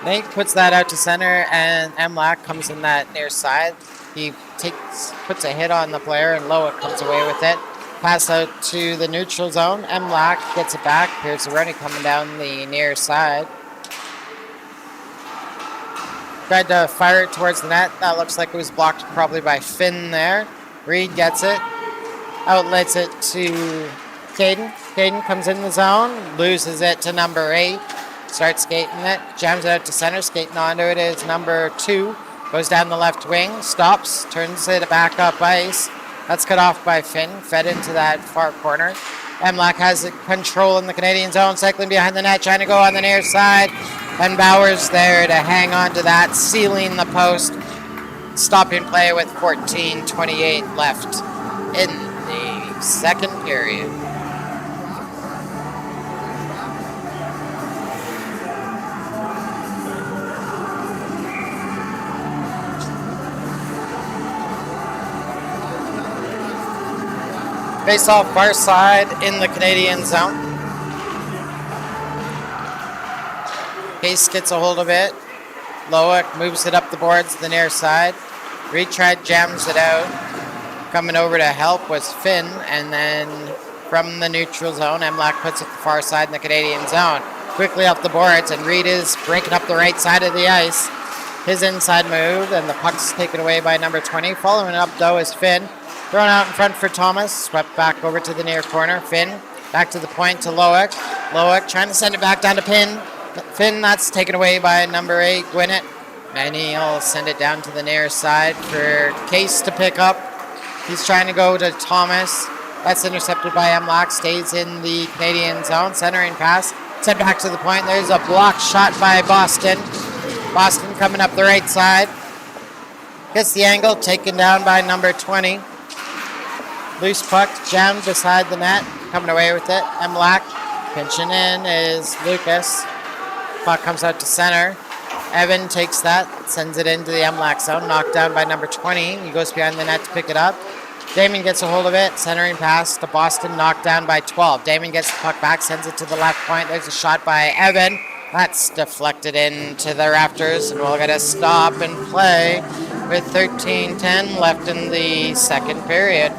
Nate puts that out to center, and MLAC comes in that near side. He puts a hit on the player, and Loic comes away with it. Pass out to the neutral zone. MLAC gets it back. Here's Rennie coming down the near side. Tried to fire it towards the net. That looks like it was blocked probably by Finn there. Reed gets it. Outlets it to Caden. Caden comes in the zone. Loses it to number 8. Starts skating it. Jams it out to center. Skating onto it is number 2. Goes down the left wing. Stops. Turns it back up ice. That's cut off by Finn. Fed into that far corner. MLAC has control in the Canadian zone. Cycling behind the net. Trying to go on the near side. And Bauer's there to hang on to that, sealing the post. Stopping play with 14:28 left in the second period. Face off far side in the Canadian zone. Case gets a hold of it. Loic moves it up the boards to the near side. Retread jams it out. Coming over to help was Finn, and then from the neutral zone, MLAC puts it to the far side in the Canadian zone. Quickly up the boards, and Reed is breaking up the right side of the ice. His inside move, and the puck's taken away by number 20. Following up, though, is Finn. Thrown out in front for Thomas. Swept back over to the near corner. Finn back to the point to Loic. Loic trying to send it back down to Finn. That's taken away by number 8, Gwinnett. And he'll send it down to the near side for Case to pick up. He's trying to go to Thomas. That's intercepted by MLAC. Stays in the Canadian zone. Centering pass. Sent back to the point. There's a blocked shot by Boston. Boston coming up the right side. Gets the angle. Taken down by number 20. Loose puck jammed beside the net. Coming away with it. MLAC pinching in is Lucas. Puck comes out to center. Evan takes that, sends it into the MLAC zone. Knocked down by number 20. He goes behind the net to pick it up. Damon gets a hold of it. Centering pass to Boston. Knocked down by 12. Damon gets the puck back, sends it to the left point. There's a shot by Evan. That's deflected into the rafters, and we'll get a stop and play with 13:10 left in the second period.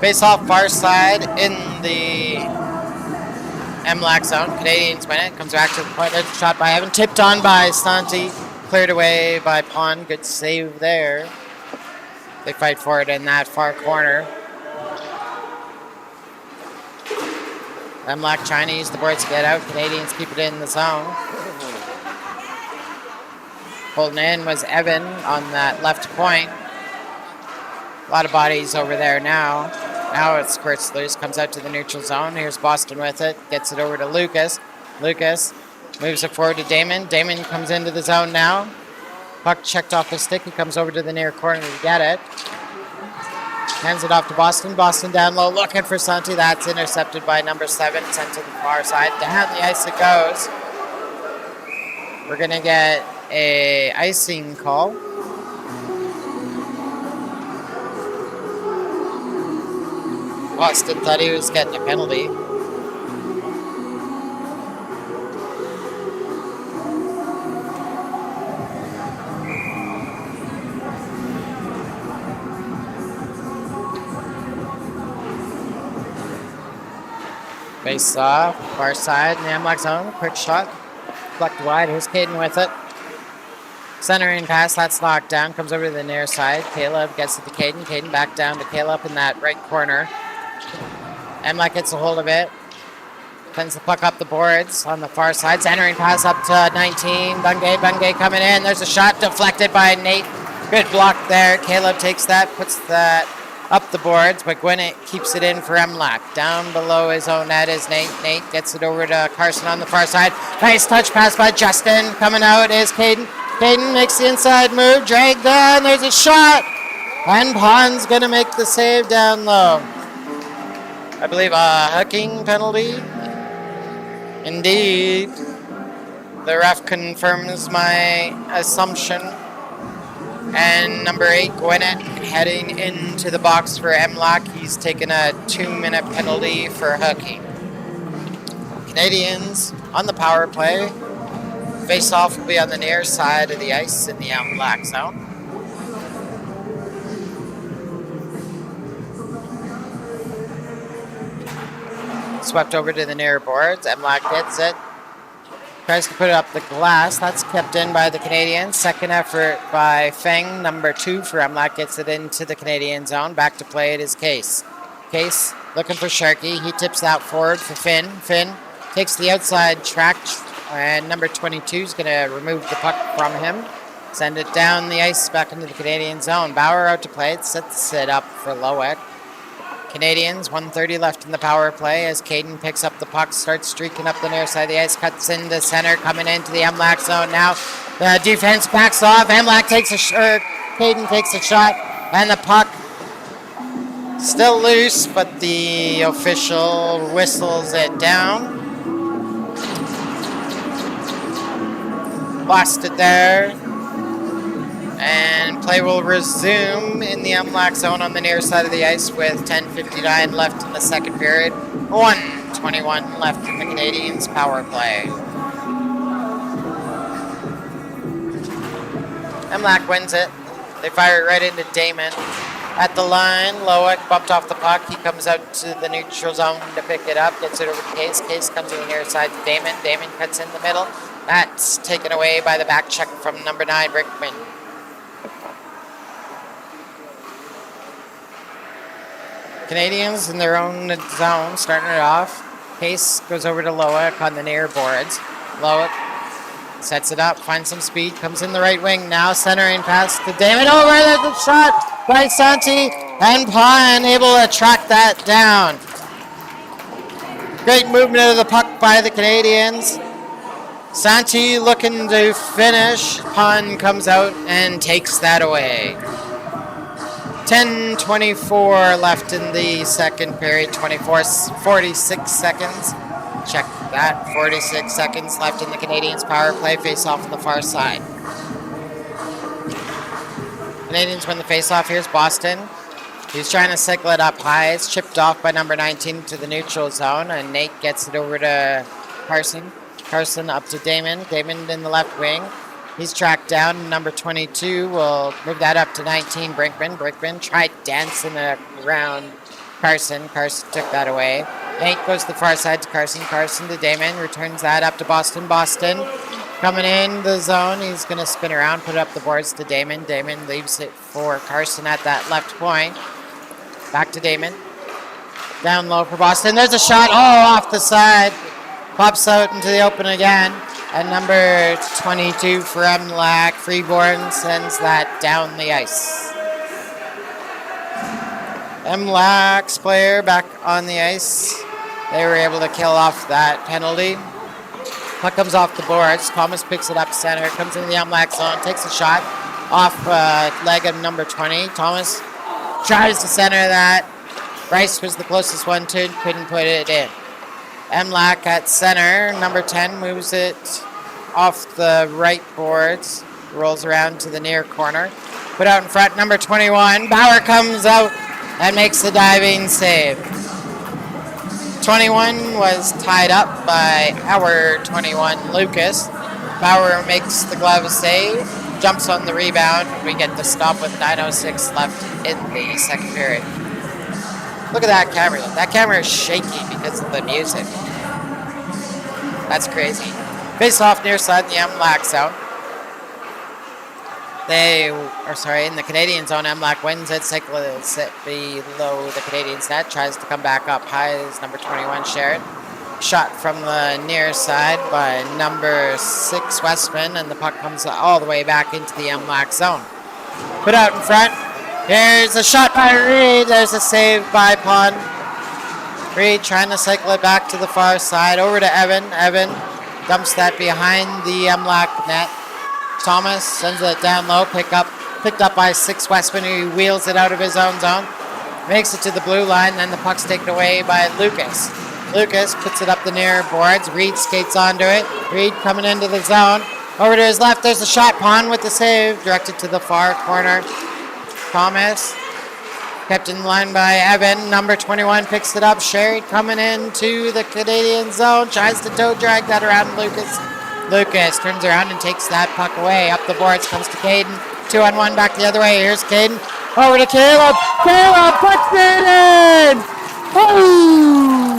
Face off far side in the MLAC zone. Canadians win it. Comes back to the point. There's a shot by Evan. Tipped on by Santi. Cleared away by Pond. Good save there. They fight for it in that far corner. MLAC trying to use the boards to get out. Canadians keep it in the zone. Holding in was Evan on that left point. A lot of bodies over there now. Now it squirts loose, comes out to the neutral zone. Here's Boston with it, gets it over to Lucas. Lucas moves it forward to Damon. Damon comes into the zone now. Puck checked off the stick. He comes over to the near corner to get it. Hands it off to Boston. Boston down low, looking for Santi. That's intercepted by number 7, sent to the far side. Down the ice it goes. We're going to get a icing call. Boston thought he was getting a penalty. Face off, far side, in the MLAC zone. Quick shot, flecked wide. Here's Caden with it. Centering pass, that's knocked down. Comes over to the near side. Caleb gets it to Caden. Caden back down to Caleb in that right corner. MLAC gets a hold of it. Sends the puck up the boards on the far side. Centering pass up to 19. Bungay coming in. There's a shot deflected by Nate. Good block there. Caleb takes that, puts that up the boards, but Gwinnett keeps it in for MLAC. Down below his own net is Nate. Nate gets it over to Carson on the far side. Nice touch pass by Justin. Coming out is Caden. Caden makes the inside move. Drag down. There's a shot. And Pond's going to make the save down low. I believe a hooking penalty. Indeed. The ref confirms my assumption. And number 8, Gwinnett, heading into the box for MLAC. He's taken a 2-minute penalty for hooking. Canadians on the power play. Face-off will be on the near side of the ice in the MLAC zone. Swept over to the near boards. MLAC gets it. Tries to put it up the glass. That's kept in by the Canadians. Second effort by Feng. Number 2 for MLAC gets it into the Canadian zone. Back to play it is Case. Case looking for Sharkey. He tips that forward for Finn. Finn takes the outside track, and number 22 is going to remove the puck from him. Send it down the ice back into the Canadian zone. Bauer out to play it. Sets it up for Lowick. Canadians, 1:30 left in the power play as Caden picks up the puck, starts streaking up the near side of the ice, cuts into center, coming into the MLAC zone now. The defense backs off. MLAC takes Caden takes a shot, and the puck still loose, but the official whistles it down. Lost it there. And play will resume in the MLAC zone on the near side of the ice with 10:59 left in the second period. 1:21 left in the Canadians' power play. MLAC wins it. They fire it right into Damon. At the line, Lowick bumped off the puck. He comes out to the neutral zone to pick it up. Gets it over to Case. Case comes to the near side to Damon. Damon cuts in the middle. That's taken away by the back check from number 9, Brickman. Canadians in their own zone, starting it off. Case goes over to Lowick on the near boards. Lowick sets it up, finds some speed, comes in the right wing. Now centering pass to Damon. Over, there's a shot by Santi, and Pine able to track that down. Great movement of the puck by the Canadians. Santi looking to finish. Pine comes out and takes that away. 10:24 left in the second period, 46 seconds. Check that, 46 seconds left in the Canadians' power play, face-off on the far side. Canadians win the face-off. Here's Boston. He's trying to cycle it up high. It's chipped off by number 19 to the neutral zone, and Nate gets it over to Carson. Carson up to Damon. Damon in the left wing. He's tracked down. Number 22 will move that up to 19, Brinkman. Brinkman tried dancing around Carson. Carson took that away. Nate goes to the far side to Carson. Carson to Damon. Returns that up to Boston. Boston coming in the zone. He's going to spin around, put it up the boards to Damon. Damon leaves it for Carson at that left point. Back to Damon. Down low for Boston. There's a shot. Oh, off the side. Pops out into the open again. And number 22 for MLAC, Freeborn, sends that down the ice. MLAC's player back on the ice. They were able to kill off that penalty. Puck comes off the boards. Thomas picks it up center, comes into the MLAC zone, takes a shot. off leg of number 20. Thomas tries to center that. Bryce was the closest one to it, couldn't put it in. MLAC at center. Number 10 moves it off the right boards, rolls around to the near corner. Put out in front, number 21. Bauer comes out and makes the diving save. 21 was tied up by our 21, Lucas. Bauer makes the glove save, jumps on the rebound. We get the stop with 9:06 left in the second period. Look at that camera. That camera is shaky because of the music. That's crazy. Face off near side, the MLAC zone. In the Canadian zone, MLAC wins it. Cycle is below the Canadians net. Tries to come back up high as number 21, Sherrod. Shot from the near side by number 6, Westman, and the puck comes all the way back into the MLAC zone. Put out in front. Here's a shot by Reed. There's a save by Pond. Reed trying to cycle it back to the far side. Over to Evan. Evan dumps that behind the MLAC net. Thomas sends it down low. Picked up by 6 Westman, who wheels it out of his own zone. Makes it to the blue line. Then the puck's taken away by Lucas. Lucas puts it up the near boards. Reed skates onto it. Reed coming into the zone. Over to his left. There's a shot. Pond with the save. Directed to the far corner. Thomas kept in line by Evan. Number 21 picks it up. Sherry coming into the Canadian zone. Tries to toe drag that around Lucas. Lucas turns around and takes that puck away. Up the boards comes to Caden. 2-on-1 back the other way. Here's Caden. Over to Caleb. Caleb puts it in! Woo!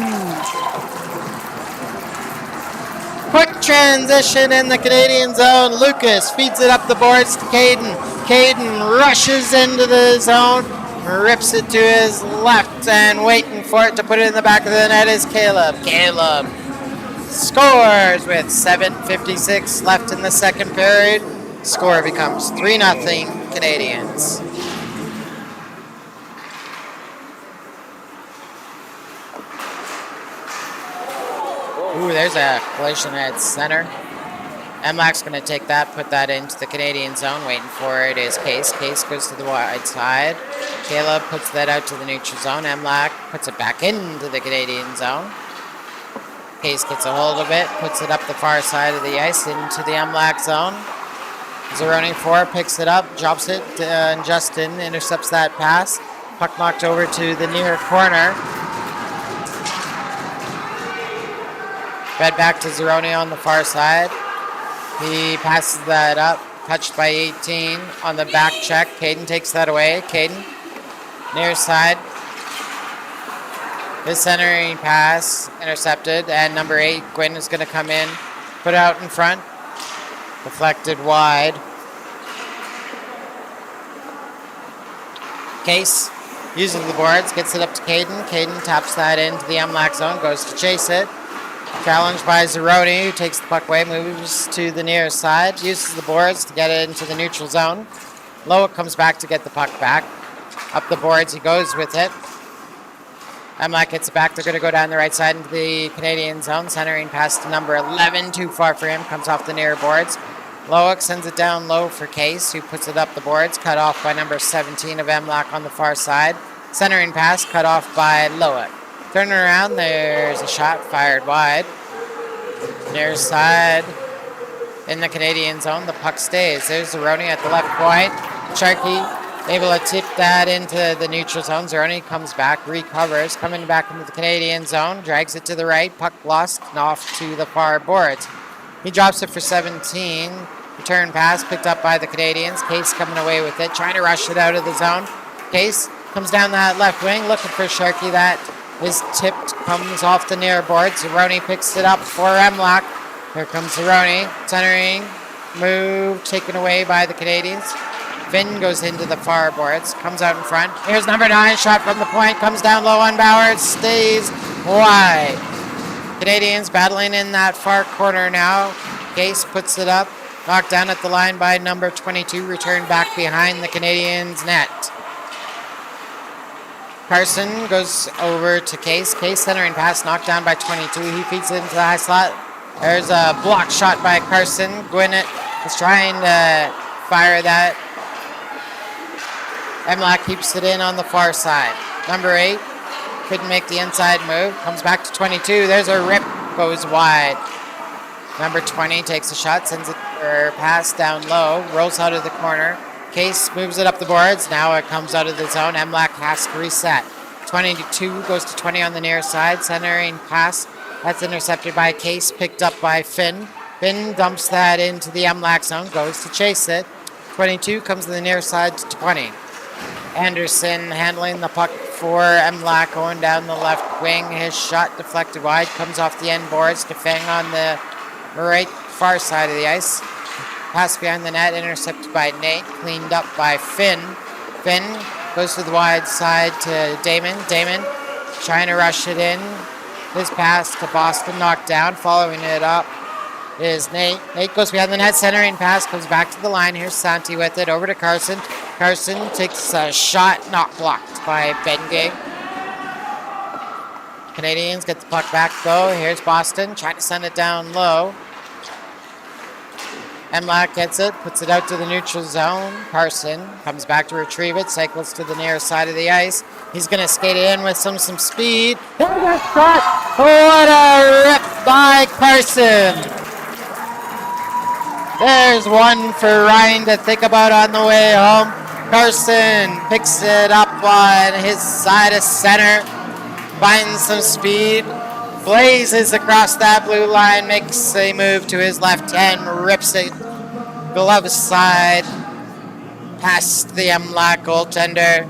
Quick transition in the Canadian zone. Lucas feeds it up the boards to Caden. Caden rushes into the zone, rips it to his left, and waiting for it to put it in the back of the net is Caleb. Caleb scores with 7:56 left in the second period. Score becomes 3-0 Canadians. Ooh, there's a collision at center. MLAC's going to take that, put that into the Canadian zone. Waiting for it is Case. Case goes to the wide side. Caleb puts that out to the neutral zone. MLAC puts it back into the Canadian zone. Case gets a hold of it, puts it up the far side of the ice into the MLAC zone. Zeroni 4 picks it up, drops it, and Justin intercepts that pass. Puck knocked over to the near corner. Fed back to Zeroni on the far side. He passes that up, touched by 18 on the back check. Caden takes that away. Caden, near side. His centering pass intercepted, and number 8, Gwynn, is going to come in, put out in front. Deflected wide. Case uses the boards, gets it up to Caden. Caden taps that into the MLAC zone, goes to chase it. Challenged by Zeroni, who takes the puck away, moves to the near side, uses the boards to get it into the neutral zone. Lowick comes back to get the puck back. Up the boards, he goes with it. MLAC gets it back. They're going to go down the right side into the Canadian zone. Centering pass to number 11, too far for him, comes off the near boards. Lowick sends it down low for Case, who puts it up the boards, cut off by number 17 of MLAC on the far side. Centering pass, cut off by Lowick. Turning around, there's a shot fired wide. Near side in the Canadian zone, the puck stays. There's Zeroni at the left point. Sharkey able to tip that into the neutral zone. Zeroni comes back, recovers, coming back into the Canadian zone, drags it to the right, puck lost, and off to the far boards. He drops it for 17. Return pass picked up by the Canadians. Case coming away with it, trying to rush it out of the zone. Case comes down that left wing, looking for Sharkey. That is tipped, comes off the near board. Zeroni picks it up for MLAC. Here comes Zeroni, centering, move taken away by the Canadians. Finn goes into the far boards, comes out in front. Here's number 9, shot from the point, comes down low on Bauer, stays wide. Canadians battling in that far corner now. Case puts it up, knocked down at the line by number 22, returned back behind the Canadians' net. Carson goes over to Case. Case centering pass, knocked down by 22. He feeds it into the high slot. There's a block shot by Carson. Gwinnett is trying to fire that MLAC keeps it in on the far side. Number 8 couldn't make the inside move. Comes back to 22. There's a rip. Goes wide. Number 20 takes a shot. Sends it or pass down low. Rolls out of the corner. Case moves it up the boards. Now it comes out of the zone. MLAC has to reset. 22 goes to 20 on the near side. Centering pass. That's intercepted by Case. Picked up by Finn. Finn dumps that into the MLAC zone. Goes to chase it. 22 comes to the near side to 20. Anderson handling the puck for MLAC going down the left wing. His shot deflected wide. Comes off the end boards to Fang on the right far side of the ice. Pass behind the net, intercepted by Nate, cleaned up by Finn. Finn goes to the wide side to Damon. Damon trying to rush it in. His pass to Boston, knocked down. Following it up is Nate. Nate goes behind the net, centering pass, comes back to the line. Here's Santi with it, over to Carson. Carson takes a shot, not blocked by Bengay. Canadians get the puck back, though. Here's Boston, trying to send it down low. MLAC gets it, puts it out to the neutral zone. Carson comes back to retrieve it, cycles to the near side of the ice. He's going to skate it in with some speed. There's a shot! What a rip by Carson! There's one for Ryan to think about on the way home. Carson picks it up on his side of center, finds some speed, blazes across that blue line, makes a move to his left hand, rips it glove side past the MLAC goaltender.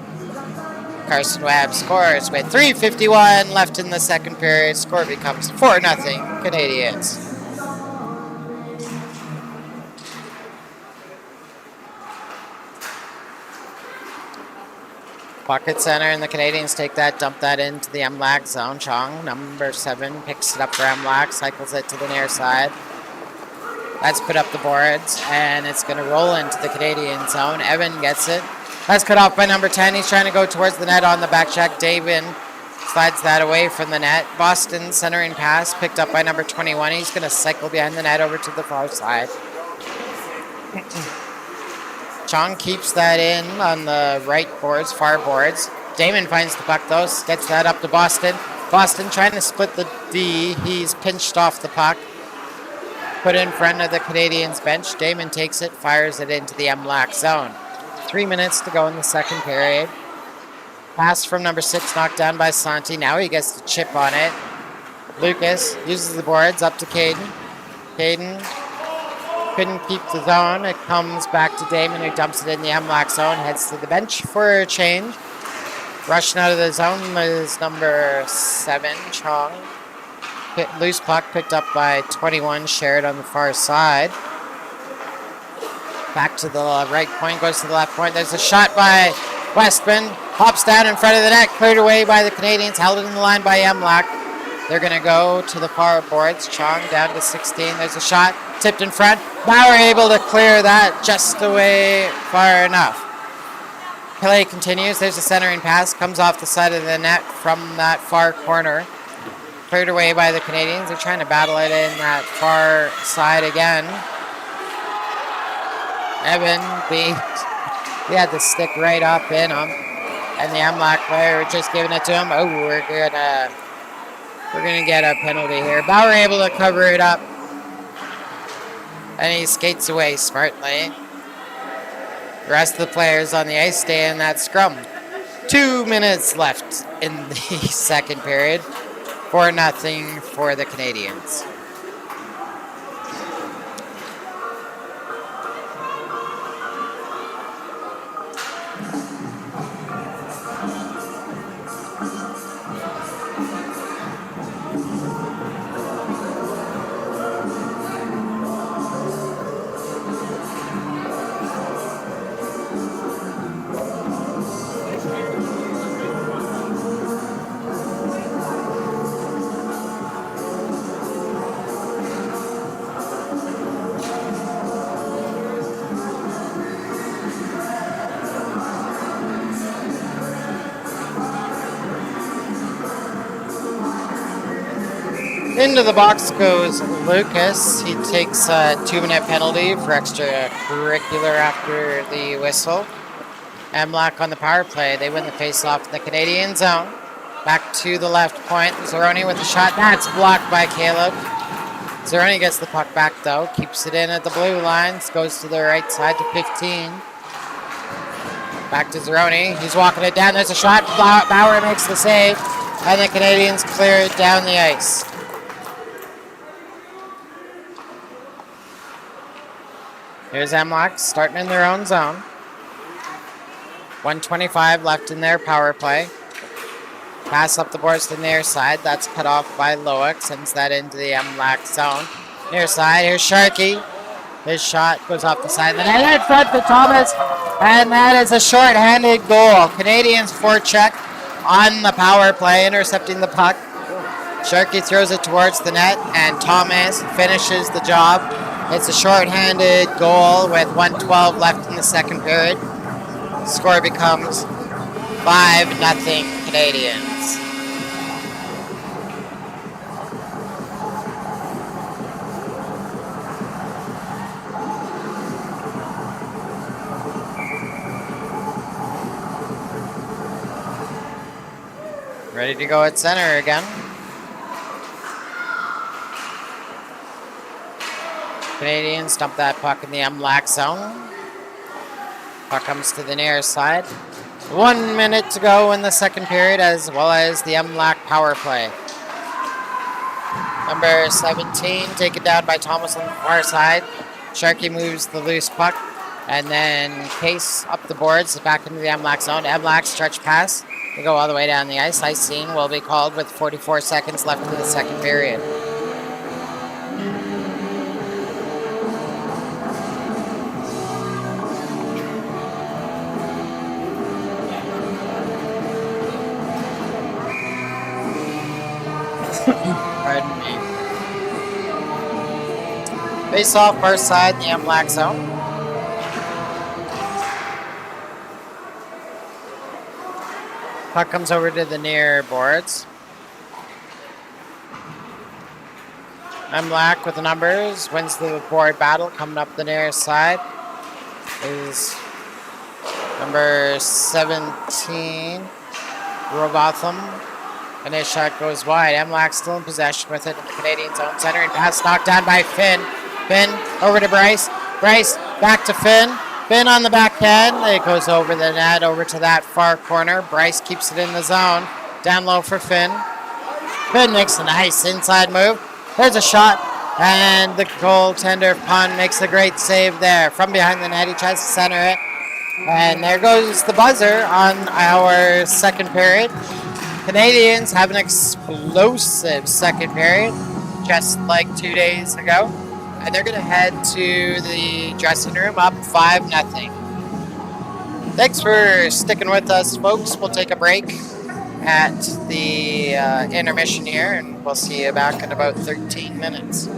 Carson Webb scores with 3:51 left in the second period. Score becomes 4-0 Canadians. Pocket center, and the Canadians take that, dump that into the MLAC zone. Chong, number 7, picks it up for MLAC, cycles it to the near side. That's put up the boards, and it's going to roll into the Canadian zone. Evan gets it. That's cut off by number 10. He's trying to go towards the net on the back check. David slides that away from the net. Boston centering pass, picked up by number 21. He's going to cycle behind the net over to the far side. Chong keeps that in on the right boards, far boards. Damon finds the puck, though, gets that up to Boston. Boston trying to split the D. He's pinched off the puck. Put in front of the Canadians bench. Damon takes it, fires it into the MLAC zone. 3 minutes to go in the second period. Pass from number 6, knocked down by Santi. Now he gets the chip on it. Lucas uses the boards up to Caden. Caden couldn't keep the zone. It comes back to Damon, who dumps it in the MLAC zone, heads to the bench for a change. Rushing out of the zone is number 7, Chong. Loose puck picked up by 21, shared on the far side. Back to the right point, goes to the left point. There's a shot by Westman. Hops down in front of the net, cleared away by the Canadians, held in the line by MLAC. They're going to go to the far boards. Chong down to 16. There's a shot, tipped in front. Bauer able to clear that just away far enough. Play continues. There's a centering pass, comes off the side of the net from that far corner. Cleared away by the Canadians. They're trying to battle it in that far side again. Evan, he had to stick right up in him. And the MLAC player just giving it to him. Oh, we're gonna get a penalty here. Bauer able to cover it up. And he skates away smartly. The rest of the players on the ice stay in that scrum. 2 minutes left in the second period. 4-0 for the Canadians. Into the box goes Lucas. He takes a 2-minute penalty for extracurricular after the whistle. MLAC on the power play. They win the face-off in the Canadian zone. Back to the left point. Zeroni with the shot. That's blocked by Caleb. Zeroni gets the puck back, though. Keeps it in at the blue lines. Goes to the right side to 15. Back to Zeroni. He's walking it down. There's a shot. Bauer makes the save. And the Canadians clear it down the ice. Here's MLAC starting in their own zone. 1:25 left in their power play. Pass up the boards to the near side. That's cut off by Loic. Sends that into the MLAC zone. Near side. Here's Sharkey. His shot goes off the side of the net. In front to Thomas. And that is a short-handed goal. Canadians forecheck on the power play, intercepting the puck. Sharkey throws it towards the net, and Thomas finishes the job. It's a short-handed goal with 1:12 left in the second period. Score becomes 5-0 Canadians. Ready to go at center again. Canadians dump that puck in the MLAC zone. Puck comes to the near side. 1 minute to go in the second period, as well as the MLAC power play. Number 17 taken down by Thomas on the far side. Sharkey moves the loose puck, and then Case up the boards back into the MLAC zone. MLAC stretch pass. They go all the way down the ice. Icing will be called with 44 seconds left in the second period. Pardon me. Face off far side in the MLAC zone. Puck comes over to the near boards. MLAC with the numbers, wins the board battle. Coming up the near side is number 17, Robotham. And his shot goes wide. MLAC still in possession with it in the Canadian zone. Centering pass knocked down by Finn. Finn over to Bryce. Bryce back to Finn. Finn on the backhand. It goes over the net, over to that far corner. Bryce keeps it in the zone. Down low for Finn. Finn makes a nice inside move. There's a shot. And the goaltender Pun makes a great save there. From behind the net, he tries to center it. And there goes the buzzer on our second period. Canadians have an explosive second period, just like 2 days ago. And they're going to head to the dressing room up 5-0. Thanks for sticking with us, folks. We'll take a break at the intermission here, and we'll see you back in about 13 minutes.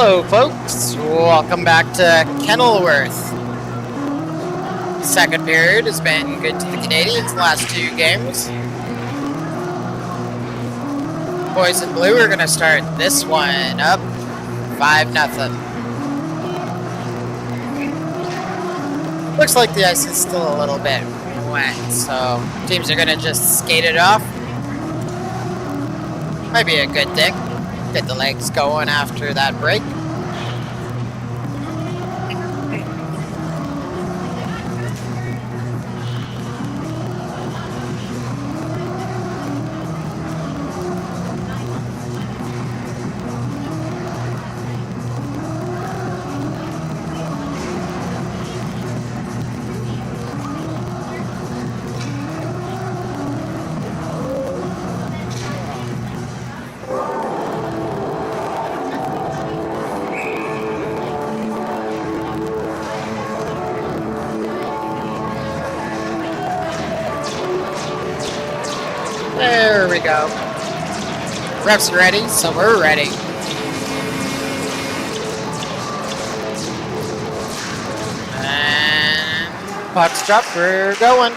Hello, folks. Welcome back to Kenilworth. Second period has been good to the Canadians the last 2 games. Boys in blue are going to start this one up 5-0. Looks like the ice is still a little bit wet, so teams are going to just skate it off. Might be a good thing. Get the legs going after that break. There we go. Refs are ready, so we're ready. And puck's dropped, we're going.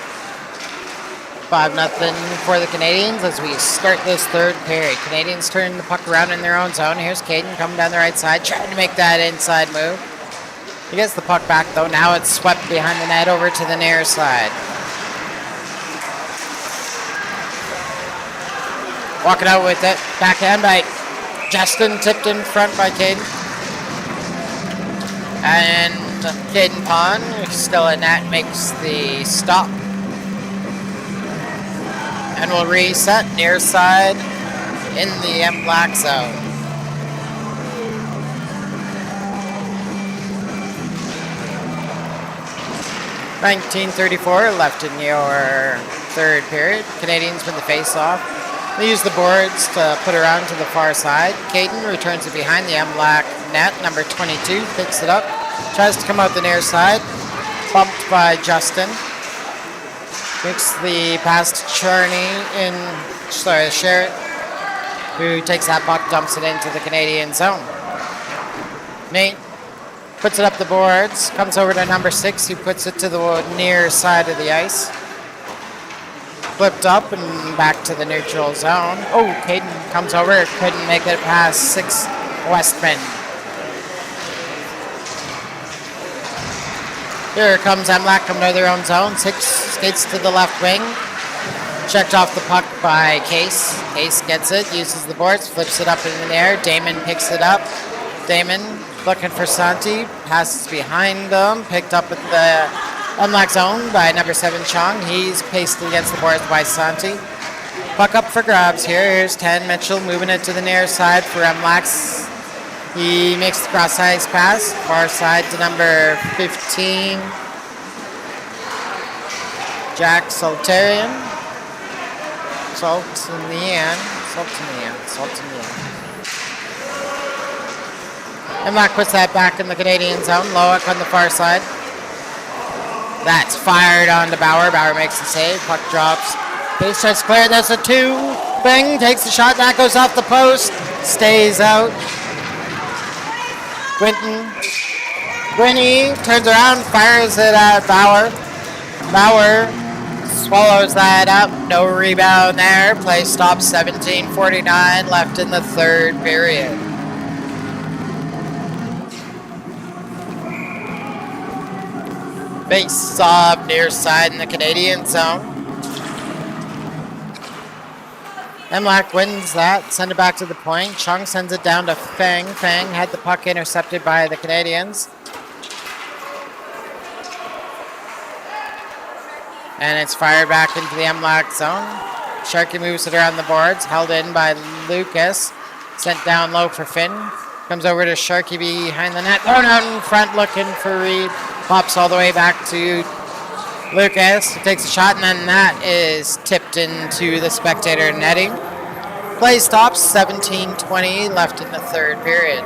5-0 for the Canadians as we start this third period. Canadians turn the puck around in their own zone. Here's Caden coming down the right side, trying to make that inside move. He gets the puck back though. Now it's swept behind the net over to the near side. Walking out with it. Backhand by Justin, tipped in front by Caden. And Caden Pond, still in net, makes the stop. And we'll reset near side in the MLAC zone. .1934 left in your third period. Canadians win the face-off. They use the boards to put around to the far side. Caden returns it behind the MLAC net. Number 22 picks it up. Tries to come out the near side. Bumped by Justin. Makes the pass to Sherritt, who takes that puck, dumps it into the Canadian zone. Nate puts it up the boards. Comes over to number 6, who puts it to the near side of the ice. Flipped up and back to the neutral zone. Oh, Caden comes over. Couldn't make it past 6 Westman. Here comes MLAC coming to their own zone. 6 skates to the left wing. Checked off the puck by Case. Case gets it, uses the boards, flips it up in the air. Damon picks it up. Damon looking for Santi. Passes behind them. Picked up at the MLAC zone by number 7, Chong. He's pasted against the boards by Santi. Puck up for grabs here. Here's 10, Mitchell moving it to the near side for MLAC. He makes the cross-ice pass. Far side to number 15, Jack Saltarian. Saltinian. MLAC puts that back in the Canadian zone. Loic on the far side. That's fired on to Bauer. Bauer makes the save. Puck drops. Base starts clear. That's a 2. Bing takes the shot. That goes off the post. Stays out. Gwynny turns around. Fires it at Bauer. Bauer swallows that up. No rebound there. Play stops. 17:49 left in the third period. Face off near side in the Canadian zone. MLAC wins that. Send it back to the point. Chung sends it down to Fang. Fang had the puck intercepted by the Canadians. And it's fired back into the MLAC zone. Sharkey moves it around the boards. Held in by Lucas. Sent down low for Finn. Comes over to Sharkey behind the net. Thrown out in front looking for Reed. Pops all the way back to Lucas. Takes a shot, and then that is tipped into the spectator netting. Play stops. 17:20 left in the third period.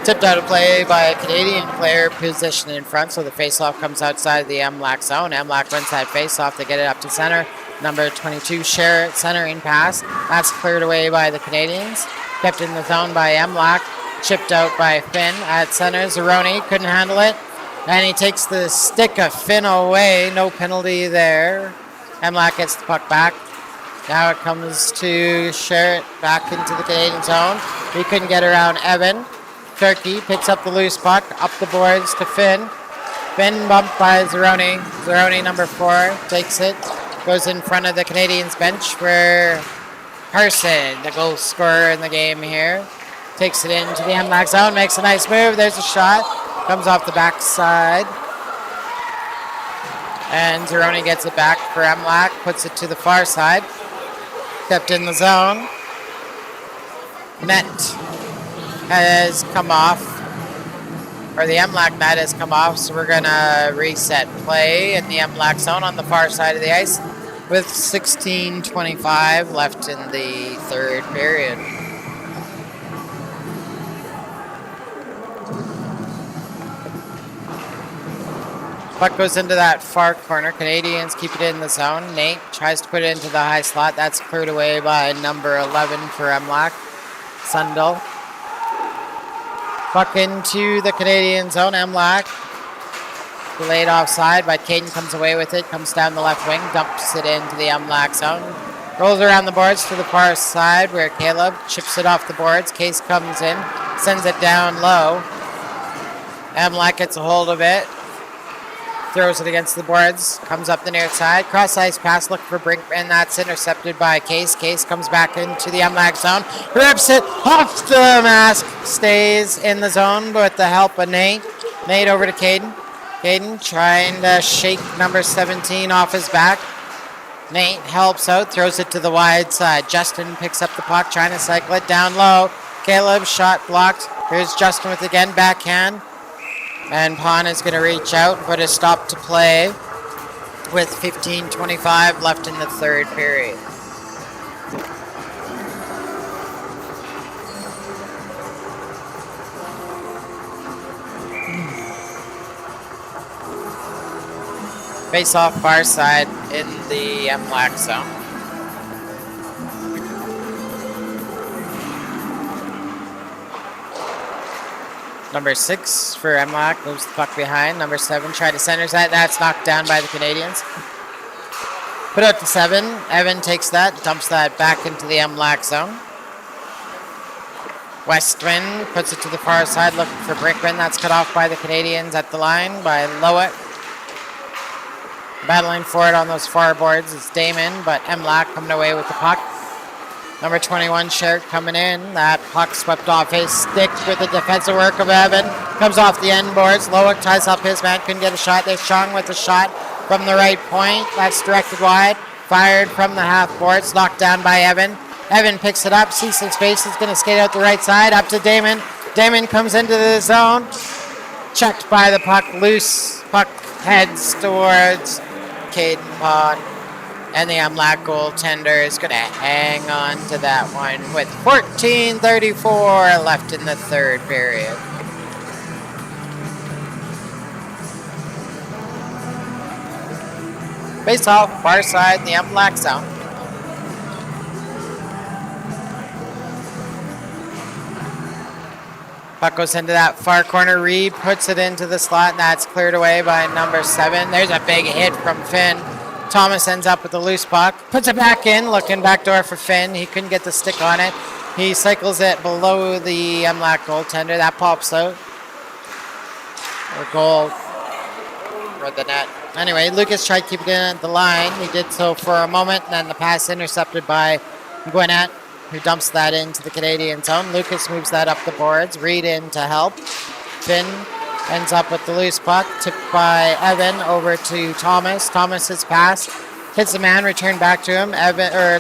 Tipped out of play by a Canadian player positioned in front, so the faceoff comes outside of the MLAC zone. MLAC wins that faceoff. They get it up to center. Number 22, Sherritt, centering pass. That's cleared away by the Canadians. Kept in the zone by MLAC. Chipped out by Finn at center. Zeroni couldn't handle it. And he takes the stick of Finn away. No penalty there. MLAC gets the puck back. Now it comes to Sherritt back into the Canadian zone. He couldn't get around Evan. Turkey picks up the loose puck, up the boards to Finn. Finn bumped by Zeroni. Zeroni, number 4, takes it. Goes in front of the Canadians bench for Carson, the goal scorer in the game here. Takes it into the MLAC zone, makes a nice move. There's a shot. Comes off the backside. And Zeroni gets it back for MLAC, puts it to the far side. Kept in the zone. Net has come off, or the MLAC net has come off, so we're going to reset play in the MLAC zone on the far side of the ice with 16:25 left in the third period. Puck goes into that far corner. Canadians keep it in the zone. Nate tries to put it into the high slot. That's cleared away by number 11 for MLAC, Sundell. Puck into the Canadian zone. MLAC delayed offside, but Caden comes away with it. Comes down the left wing, dumps it into the MLAC zone. Rolls around the boards to the far side where Caleb chips it off the boards. Case comes in, sends it down low. MLAC gets a hold of it. Throws it against the boards, comes up the near side, cross ice pass, look for Brinkman, that's intercepted by Case. Case comes back into the MLAC zone, rips it off the mask, stays in the zone with the help of Nate. Nate over to Caden. Caden trying to shake number 17 off his back. Nate helps out, throws it to the wide side. Justin picks up the puck, trying to cycle it down low. Caleb, shot blocked. Here's Justin with again, backhand. And Pon is going to reach out, put a stop to play with 15:25 left in the third period. Face off far side in the MLAC zone. Number 6 for MLAC moves the puck behind. Number 7 tried to center that. That's knocked down by the Canadians. Put out to 7. Evan takes that, dumps that back into the MLAC zone. Westman puts it to the far side, looking for Brinkman. That's cut off by the Canadians at the line by Lowick. Battling for it on those far boards is Damon, but MLAC coming away with the puck. Number 21, Sherritt coming in. That puck swept off his stick with the defensive work of Evan. Comes off the end boards. Lowick ties up his man. Couldn't get a shot. There's Chung with a shot from the right point. That's directed wide. Fired from the half boards. Knocked down by Evan. Evan picks it up. Sees some space. He's going to skate out the right side. Up to Damon. Damon comes into the zone. Checked by the puck. Loose. Puck heads towards Caden Pond. And the MLAC goaltender is going to hang on to that one with 14:34 left in the third period. Face off, far side in the MLAC zone. Puck goes into that far corner. Reed puts it into the slot, and that's cleared away by number 7. There's a big hit from Finn. Thomas ends up with the loose puck, puts it back in, looking backdoor for Finn. He couldn't get the stick on it. He cycles it below the MLAC goaltender. That pops out. A goal for the net. Anyway, Lucas tried to keep it in at the line. He did so for a moment, and then the pass intercepted by Gwinnett, who dumps that into the Canadian zone. Lucas moves that up the boards. Reed in to help. Finn ends up with the loose puck, tipped by Evan over to Thomas. Thomas's pass hits the man, returned back to him.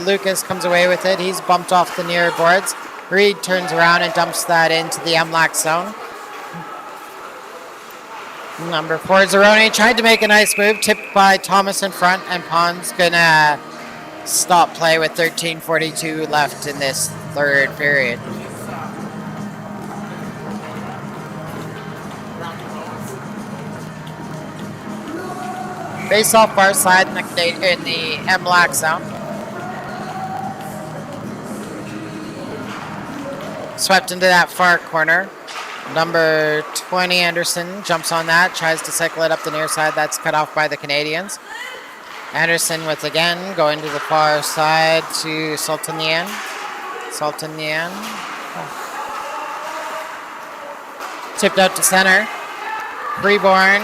Lucas comes away with it. He's bumped off the near boards. Reed turns around and dumps that into the MLAC zone. Number 4, Zeroni tried to make a nice move, tipped by Thomas in front, and Pond's gonna stop play with 13:42 left in this third period. Face off far side in the MLAC zone. Swept into that far corner. Number 20, Anderson, jumps on that, tries to cycle it up the near side. That's cut off by the Canadians. Anderson with again going to the far side to Sultanian. Sultanian. Tipped out to center. Freeborn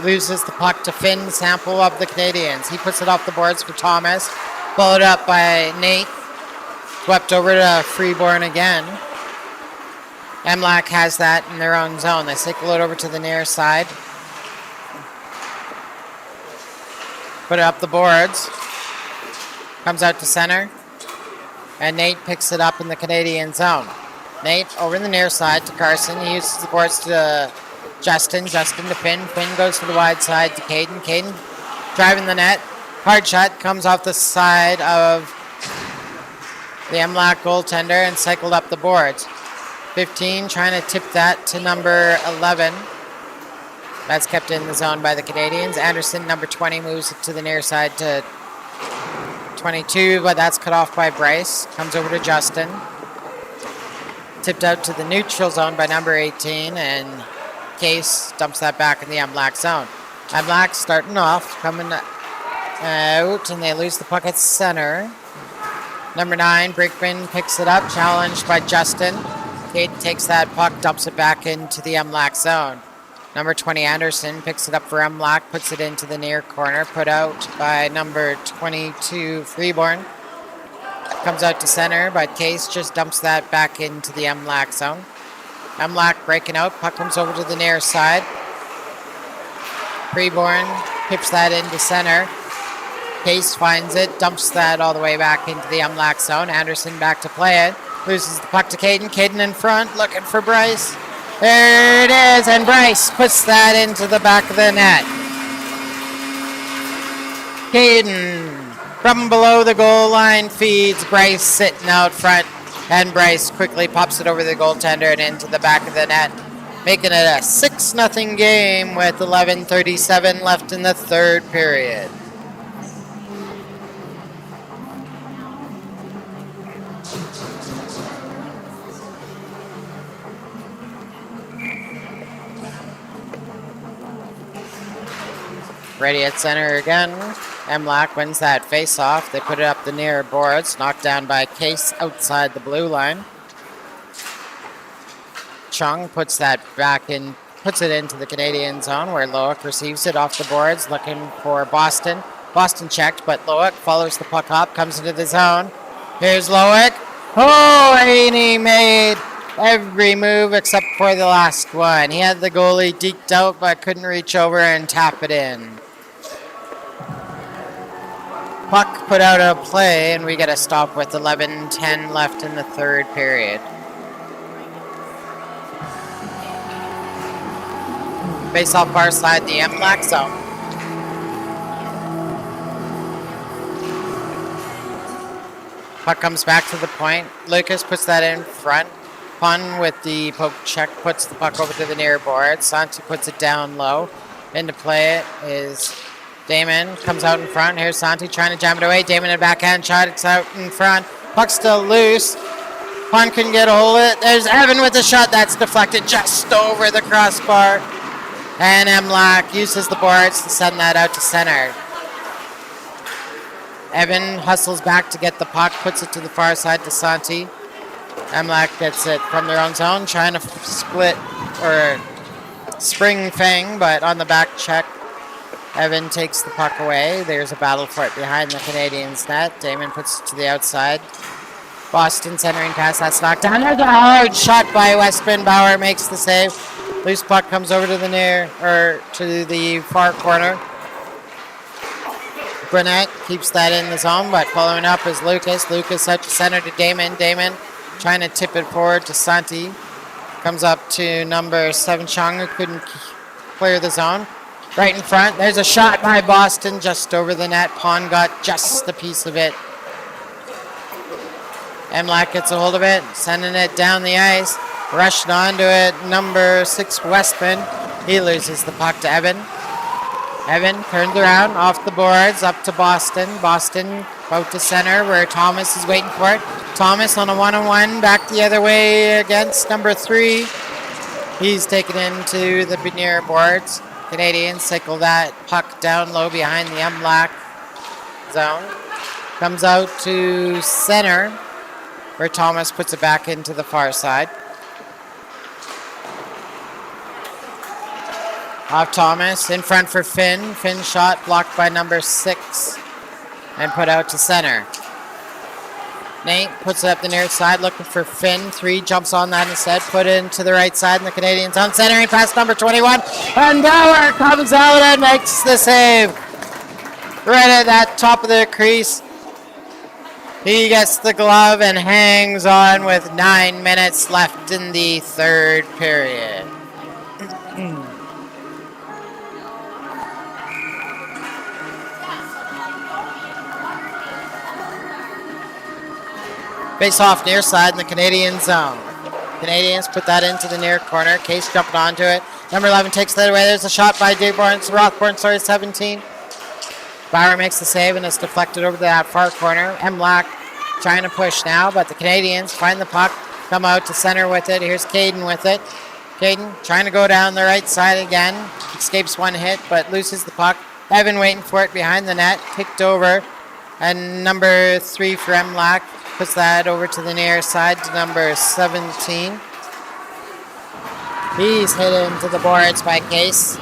loses the puck to Finn Sample of the Canadians. He puts it off the boards for Thomas. Followed up by Nate. Swept over to Freeborn again. MLAC has that in their own zone. They cycle it over to the near side. Put it up the boards. Comes out to center. And Nate picks it up in the Canadian zone. Nate over in the near side to Carson. He uses the boards to Justin. Justin to Finn. Finn goes to the wide side to Caden. Caden driving the net. Hard shot comes off the side of the MLAC goaltender and cycled up the boards. 15 trying to tip that to number 11. That's kept in the zone by the Canadians. Anderson, number 20, moves it to the near side to 22, but that's cut off by Bryce. Comes over to Justin. Tipped out to the neutral zone by number 18, and Case dumps that back in the MLAC zone. MLAC starting off, coming out, and they lose the puck at center. Number 9, Brinkman picks it up, challenged by Justin. Kate takes that puck, dumps it back into the MLAC zone. Number 20, Anderson, picks it up for MLAC, puts it into the near corner, put out by number 22, Freeborn. Comes out to center, but Case just dumps that back into the MLAC zone. MLAC breaking out, puck comes over to the near side. Freeborn pips that into center. Case finds it, dumps that all the way back into the MLAC zone. Anderson back to play it. Loses the puck to Caden. Caden in front, looking for Bryce. There it is, and Bryce puts that into the back of the net. Caden, from below the goal line, feeds Bryce sitting out front, and Bryce quickly pops it over the goaltender and into the back of the net, making it a 6-0 game with 11:37 left in the third period. Ready at center again. MLAC wins that face-off. They put it up the near boards, knocked down by Case outside the blue line. Chung puts that back in, puts it into the Canadian zone where Loic receives it off the boards, looking for Boston. Boston checked, but Loic follows the puck up, comes into the zone. Here's Loic. Oh, and he made every move except for the last one. He had the goalie deked out, but couldn't reach over and tap it in. Puck put out of play, and we get a stop with 11:10 left in the third period. Face off far side, the MLAC zone. Puck comes back to the point. Lucas puts that in front. Pun with the poke check puts the puck over to the near board. Santi puts it down low. In to play it is Damon. Comes out in front. Here's Santi trying to jam it away. Damon a backhand shot. It's out in front. Puck still loose. Pun couldn't get a hold of it. There's Evan with a shot that's deflected just over the crossbar. And MLAC uses the boards to send that out to center. Evan hustles back to get the puck. Puts it to the far side to Santi. MLAC gets it from their own zone, trying to split or spring Fang, but on the back check, Evan takes the puck away. There's a battle for it behind the Canadians' net. Damon puts it to the outside. Boston centering pass, that's knocked down. There's a hard shot by Westman. Bauer makes the save. Loose puck comes over to the near, or to the far corner. Burnett keeps that in the zone, but following up is Lucas. Lucas out to center to Damon. Damon trying to tip it forward to Santi. Comes up to number 7, Chung, who couldn't clear the zone. Right in front, there's a shot by Boston just over the net. Pond got just a piece of it. MLAC gets a hold of it, sending it down the ice. Rushed onto it, number 6, Westman. He loses the puck to Evan. Evan turns around off the boards up to Boston. Boston out to center where Thomas is waiting for it. Thomas on a one-on-one back the other way against number 3. He's taken into the near boards. Canadians cycle that puck down low behind the MLAC zone. Comes out to center where Thomas puts it back into the far side. Off Thomas, in front for Finn. Finn shot blocked by number 6 and put out to center. Nate puts it up the near side looking for Finn. 3 jumps on that instead. Put it into the right side in the Canadian zone. Centering past number 21. And Bauer comes out and makes the save. Right at that top of the crease. He gets the glove and hangs on with 9 minutes left in the third period. Face off near side in the Canadian zone. Canadians put that into the near corner. Case jumping onto it. Number 11 takes that away. There's a shot by Rothborn, 17. Bauer makes the save and it's deflected over to that far corner. MLAC trying to push now, but the Canadians find the puck, come out to center with it. Here's Caden with it. Caden trying to go down the right side again. Escapes one hit, but loses the puck. Evan waiting for it behind the net. Kicked over. And number 3 for MLAC puts that over to the near side to number 17. He's hit into the boards by Case.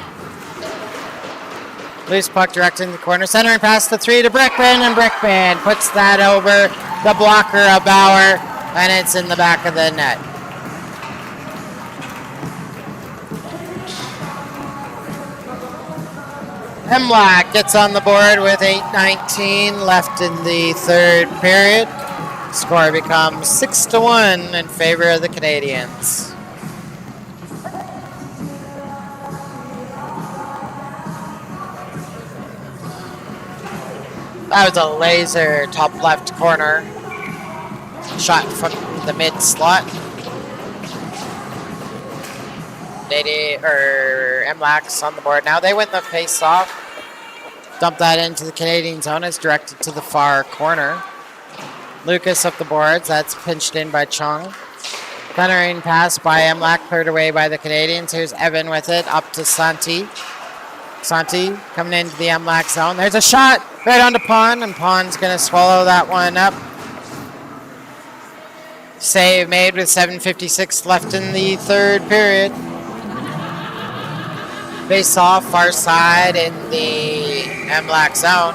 Loose puck directed in the corner. Centering past the 3 to Brickman, and Brickman puts that over the blocker of Bauer, and it's in the back of the net. MLAC gets on the board with 8:19 left in the third period. Score becomes 6-1 in favor of the Canadians. That was a laser top left corner shot from the mid slot. MLAC's on the board now. They win the face off. Dump that into the Canadian zone. It's directed to the far corner. Lucas up the boards. That's pinched in by Chung. Centering pass by MLAC, cleared away by the Canadians. Here's Evan with it up to Santi. Santi coming into the MLAC zone. There's a shot right onto Pond, and Pond's going to swallow that one up. Save made with 7:56 left in the third period. Face off far side in the MLAC zone.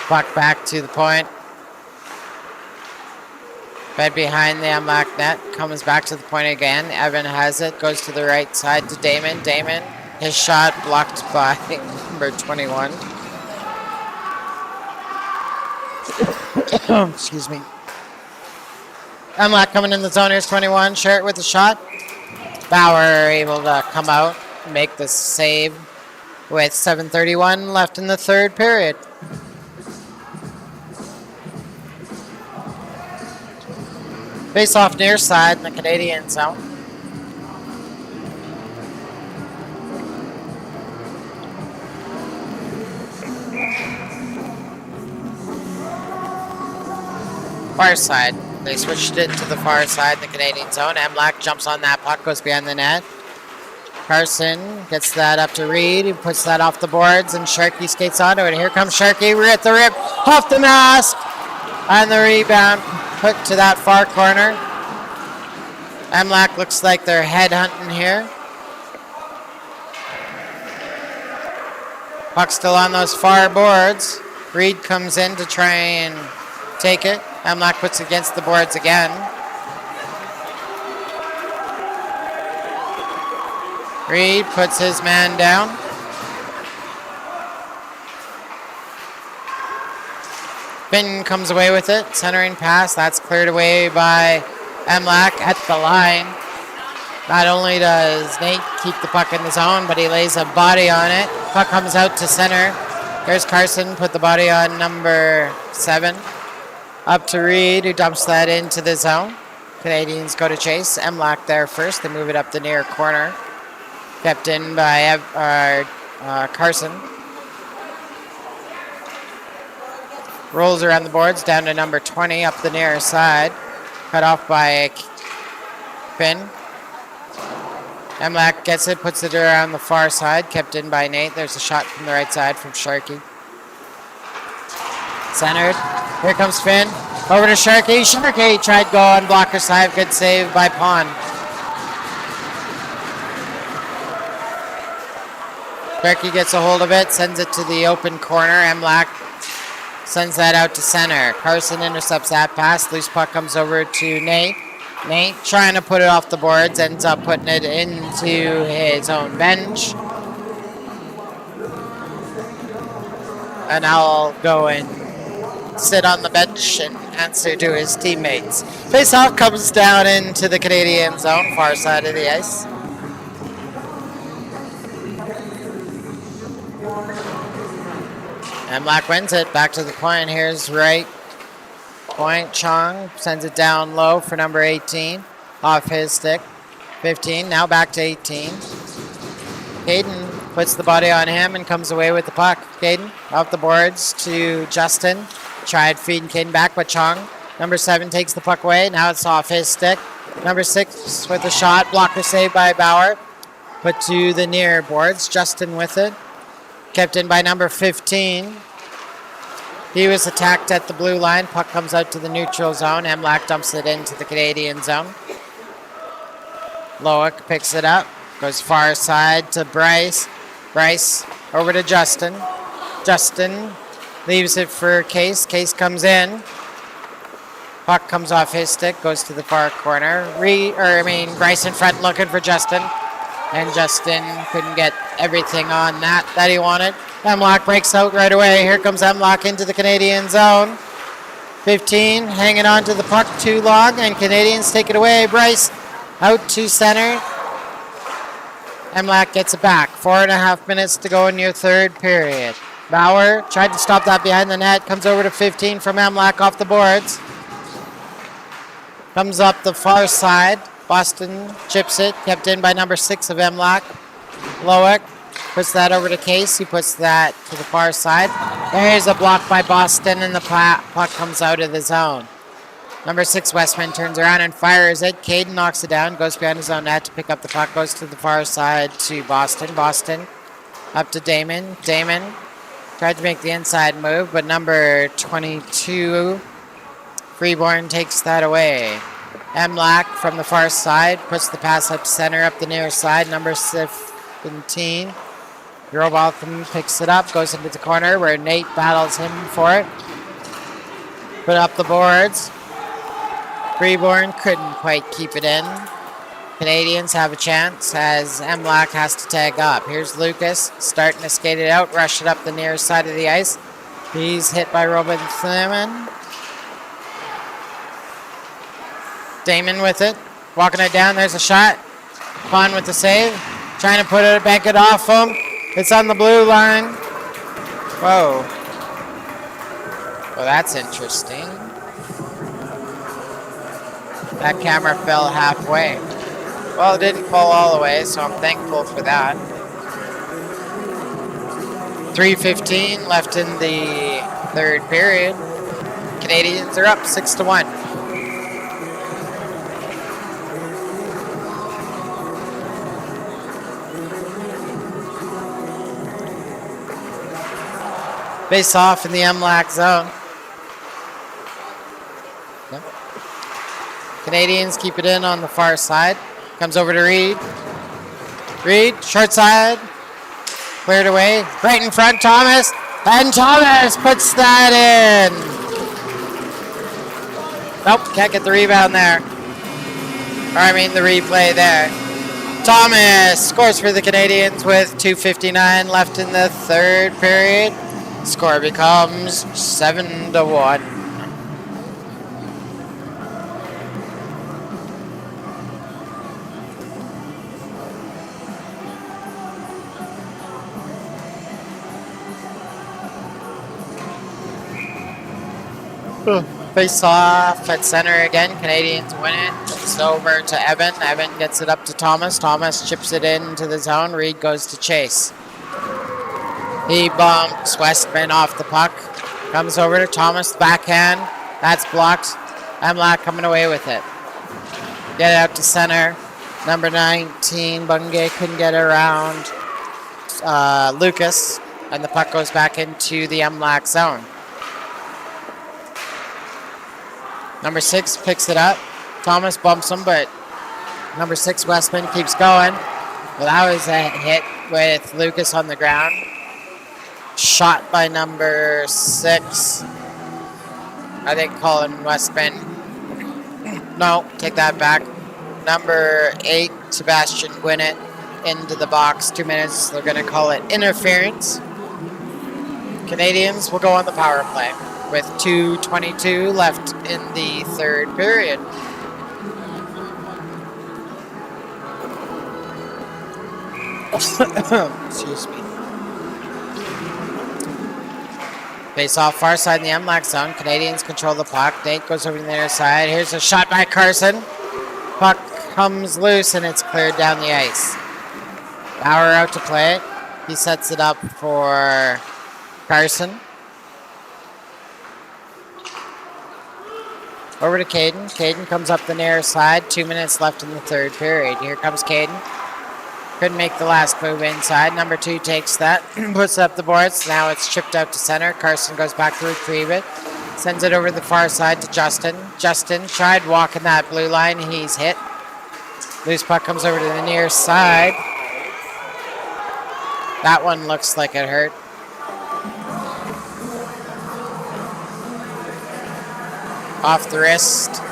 Puck back to the point. Fed behind the MLAC net. Comes back to the point again. Evan has it. Goes to the right side to Damon. Damon, his shot blocked by number 21. Excuse me. MLAC coming in the zone. Here's 21. Share it with the shot. Bauer able to come out and make the save with 7:31 left in the third period. Face off near side in the Canadian zone. Far side. They switched it to the far side in the Canadian zone. MLAC jumps on that puck, goes behind the net. Carson gets that up to Reed. He puts that off the boards, and Sharkey skates onto it. Here comes Sharkey. We're at the rip. Off the mask. And the rebound put to that far corner. MLAC looks like they're headhunting here. Puck still on those far boards. Reed comes in to try and take it. MLAC puts it against the boards again. Reed puts his man down. Finn comes away with it. Centering pass. That's cleared away by MLAC at the line. Not only does Nate keep the puck in the zone, but he lays a body on it. Puck comes out to center. There's Carson. Put the body on number 7. Up to Reed, who dumps that into the zone. Canadians go to chase. MLAC there first. They move it up the near corner. Kept in by Carson. Rolls around the boards down to number 20 up the near side. Cut off by Finn. MLAC gets it, puts it around the far side. Kept in by Nate. There's a shot from the right side from Sharky. Centered. Here comes Finn. Over to Sharky. Sharky tried go on blocker side. Good save by Pond. Sharky gets a hold of it. Sends it to the open corner. MLAC sends that out to center. Carson intercepts that pass. Loose puck comes over to Nate. Nate trying to put it off the boards. Ends up putting it into his own bench. And I'll go and sit on the bench and answer to his teammates. Face-off comes down into the Canadian zone, far side of the ice. MLAC wins it, back to the point. Here's right point. Chong sends it down low for number 18, off his stick. 15, now back to 18. Caden puts the body on him and comes away with the puck. Caden off the boards to Justin. Tried feeding Caden back, but Chong, number 7, takes the puck away. Now it's off his stick. Number 6 with a shot. Blocker saved by Bauer. Put to the near boards. Justin with it. Kept in by number 15. He was attacked at the blue line. Puck comes out to the neutral zone. MLAC dumps it into the Canadian zone. Loic picks it up. Goes far side to Bryce. Bryce over to Justin. Justin leaves it for Case. Case comes in. Puck comes off his stick. Goes to the far corner. Bryce in front looking for Justin. And Justin couldn't get everything on that he wanted. MLAC breaks out right away. Here comes MLAC into the Canadian zone. 15 hanging on to the puck too long, and Canadians take it away. Bryce out to center. MLAC gets it back. 4.5 minutes to go in your third period. Bauer tried to stop that behind the net. Comes over to 15 from MLAC off the boards. Comes up the far side. Boston chips it. Kept in by number 6 of MLAC. Loic puts that over to Case. He puts that to the far side. There's a block by Boston, and the puck comes out of the zone. Number 6, Westman, turns around and fires it. Caden knocks it down, goes behind his own net to pick up the puck, goes to the far side to Boston. Boston up to Damon. Damon tried to make the inside move, but number 22, Freeborn, takes that away. MLAC from the far side puts the pass up center, up the near side. Number 17, Robotham picks it up, goes into the corner where Nate battles him for it. Put up the boards. Freeborn couldn't quite keep it in. Canadians have a chance as MLAC has to tag up. Here's Lucas starting to skate it out, rush it up the near side of the ice. He's hit by Robin Thurman. Damon with it, walking it down. There's a shot. Pond with the save, trying to bank it off him. It's on the blue line. Whoa. Well, that's interesting. That camera fell halfway. Well, it didn't fall all the way, so I'm thankful for that. 3:15 left in the third period. Canadians are up 6-1. Face off in the MLAC zone. Yep. Canadians keep it in on the far side. Comes over to Reed. Reed, short side. Cleared away. Right in front, Thomas. And Thomas puts that in. Nope, can't get the rebound there. The replay there. Thomas scores for the Canadians with 2:59 left in the third period. Score becomes 7-1. Face off at center again. Canadians win it. It's over to Evan. Evan gets it up to Thomas. Thomas chips it into the zone. Reed goes to chase. He bumps Westman off the puck. Comes over to Thomas. Backhand. That's blocked. MLAC coming away with it. Get it out to center. Number 19, Bungay couldn't get around Lucas. And the puck goes back into the MLAC zone. Number 6 picks it up. Thomas bumps him, but number 6, Westman, keeps going. Well, that was a hit with Lucas on the ground. Shot by number 6. I think Colin Westman. No, take that back. Number 8, Sebastian Gwinnett into the box. 2 minutes. They're going to call it interference. Canadians will go on the power play with 2:22 left in the third period. Excuse me. Face off far side in the MLAC zone. Canadians control the puck. Nate goes over to the other side. Here's a shot by Carson. Puck comes loose and it's cleared down the ice. Bauer out to play it. He sets it up for Carson. Over to Caden. Caden comes up the near side. 2 minutes left in the third period. Here comes Caden. Couldn't make the last move inside. Number 2 takes that. Puts up the boards. Now it's chipped out to center. Carson goes back to retrieve it. Sends it over the far side to Justin. Justin tried walking that blue line. He's hit. Loose puck comes over to the near side. That one looks like it hurt. Off the wrist.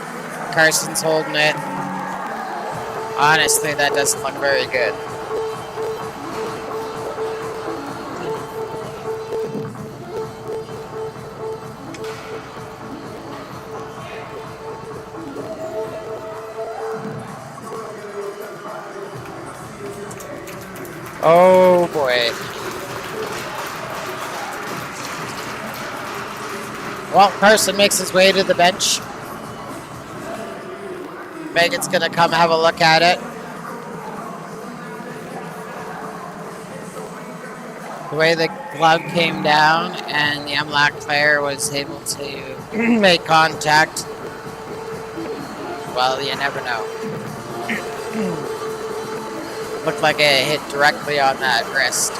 Carson's holding it. Honestly, that doesn't look very good. Oh boy. Well, Carson makes his way to the bench. Megan's gonna come have a look at it. The way the glove came down and the MLAC player was able to make contact. Well, you never know. Looked like it hit directly on that wrist.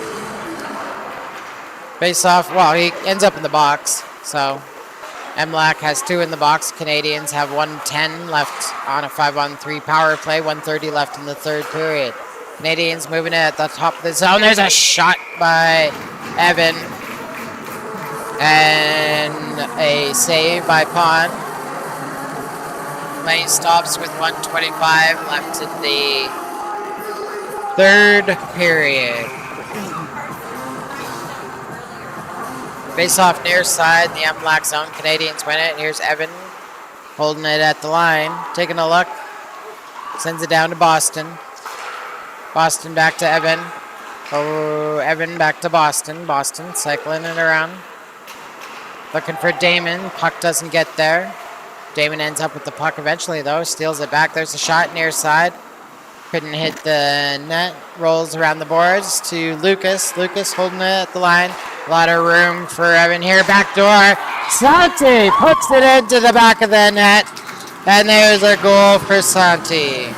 Face off, well, he ends up in the box, so MLAC has 2 in the box. Canadians have 1:10 left on a 5-on-3 power play. 1:30 left in the third period. Canadians moving it at the top of the zone. There's a shot by Evan. And a save by Pond. Play stops with 1:25 left in the third period. Face off near side, the MLAC zone. Canadians win it. Here's Evan holding it at the line. Taking a look. Sends it down to Boston. Boston back to Evan. Oh, Evan back to Boston. Boston cycling it around. Looking for Damon. Puck doesn't get there. Damon ends up with the puck eventually, though. Steals it back. There's a shot near side. Couldn't hit the net. Rolls around the boards to Lucas. Lucas holding it at the line. A lot of room for Evan here. Back door. Santi puts it into the back of the net. And there's a goal for Santi.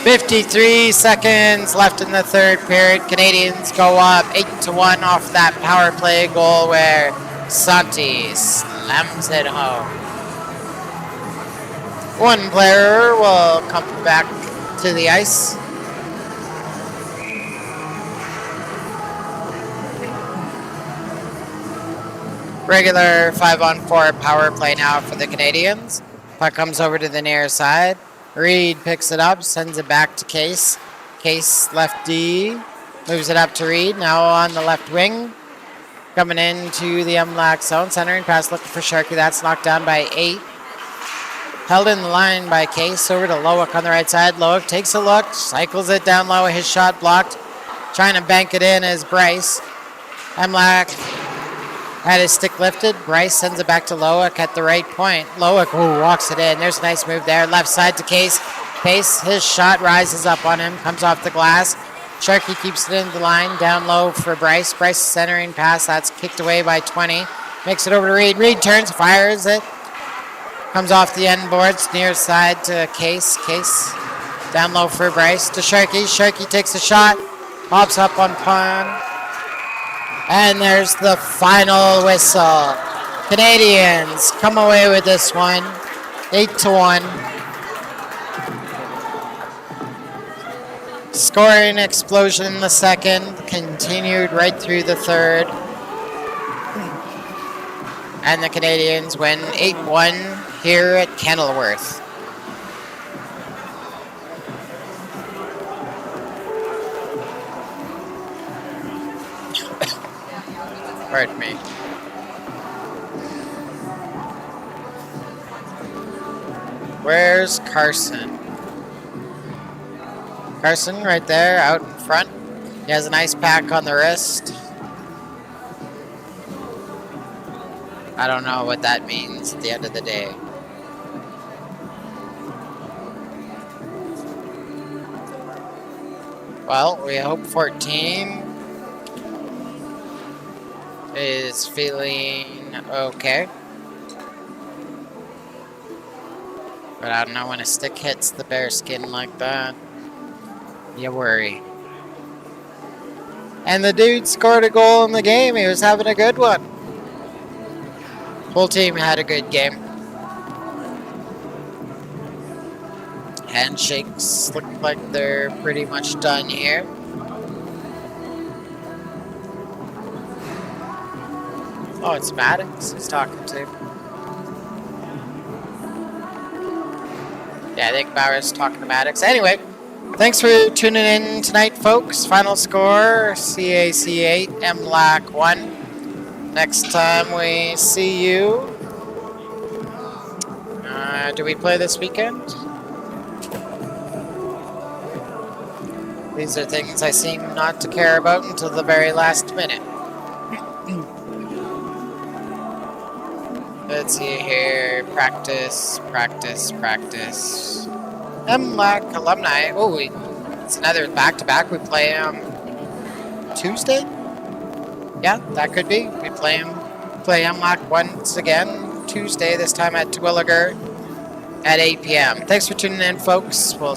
.53 seconds left in the third period. Canadians go up 8-1 off that power play goal where Santi slams it home. One player will come back to the ice. Regular 5-on-4 power play now for the Canadians. Puck comes over to the near side. Reed picks it up, sends it back to Case. Case left D, moves it up to Reed, now on the left wing. Coming into the MLAC zone, centering pass looking for Sharkey. That's knocked down by 8. Held in the line by Case, over to Lowick on the right side. Lowick takes a look, cycles it down low, his shot blocked. Trying to bank it in is Bryce. MLAC had his stick lifted. Bryce sends it back to Loic at the right point. Loic walks it in. There's a nice move there. Left side to Case. Case, his shot rises up on him, comes off the glass. Sharky keeps it in the line, down low for Bryce. Bryce centering pass, that's kicked away by 20. Makes it over to Reed. Reed turns, fires it. Comes off the end boards, near side to Case. Case down low for Bryce to Sharky. Sharky takes a shot, hops up on pond. And there's the final whistle. Canadians come away with this one, 8-1. Scoring explosion in the second, continued right through the third. And the Canadians win 8-1 here at Kenilworth. Pardon me. Where's Carson? Carson right there out in front. He has a nice pack on the wrist. I don't know what that means at the end of the day. Well, we hope 14 is feeling okay. But I don't know, when a stick hits the bare skin like that, you worry. And the dude scored a goal in the game. He was having a good one. Whole team had a good game. Handshakes look like they're pretty much done here. Oh, it's Maddox he's talking to. Yeah, I think Bauer's talking to Maddox. Anyway, thanks for tuning in tonight, folks. Final score, CAC 8, MLAC 1. Next time we see you, do we play this weekend? These are things I seem not to care about until the very last minute. Let's see here. Practice. MLAC Alumni. Oh, it's another back-to-back. We play Tuesday? Yeah, that could be. We play MLAC once again Tuesday, this time at Terwillegar at 8 p.m. Thanks for tuning in, folks. We'll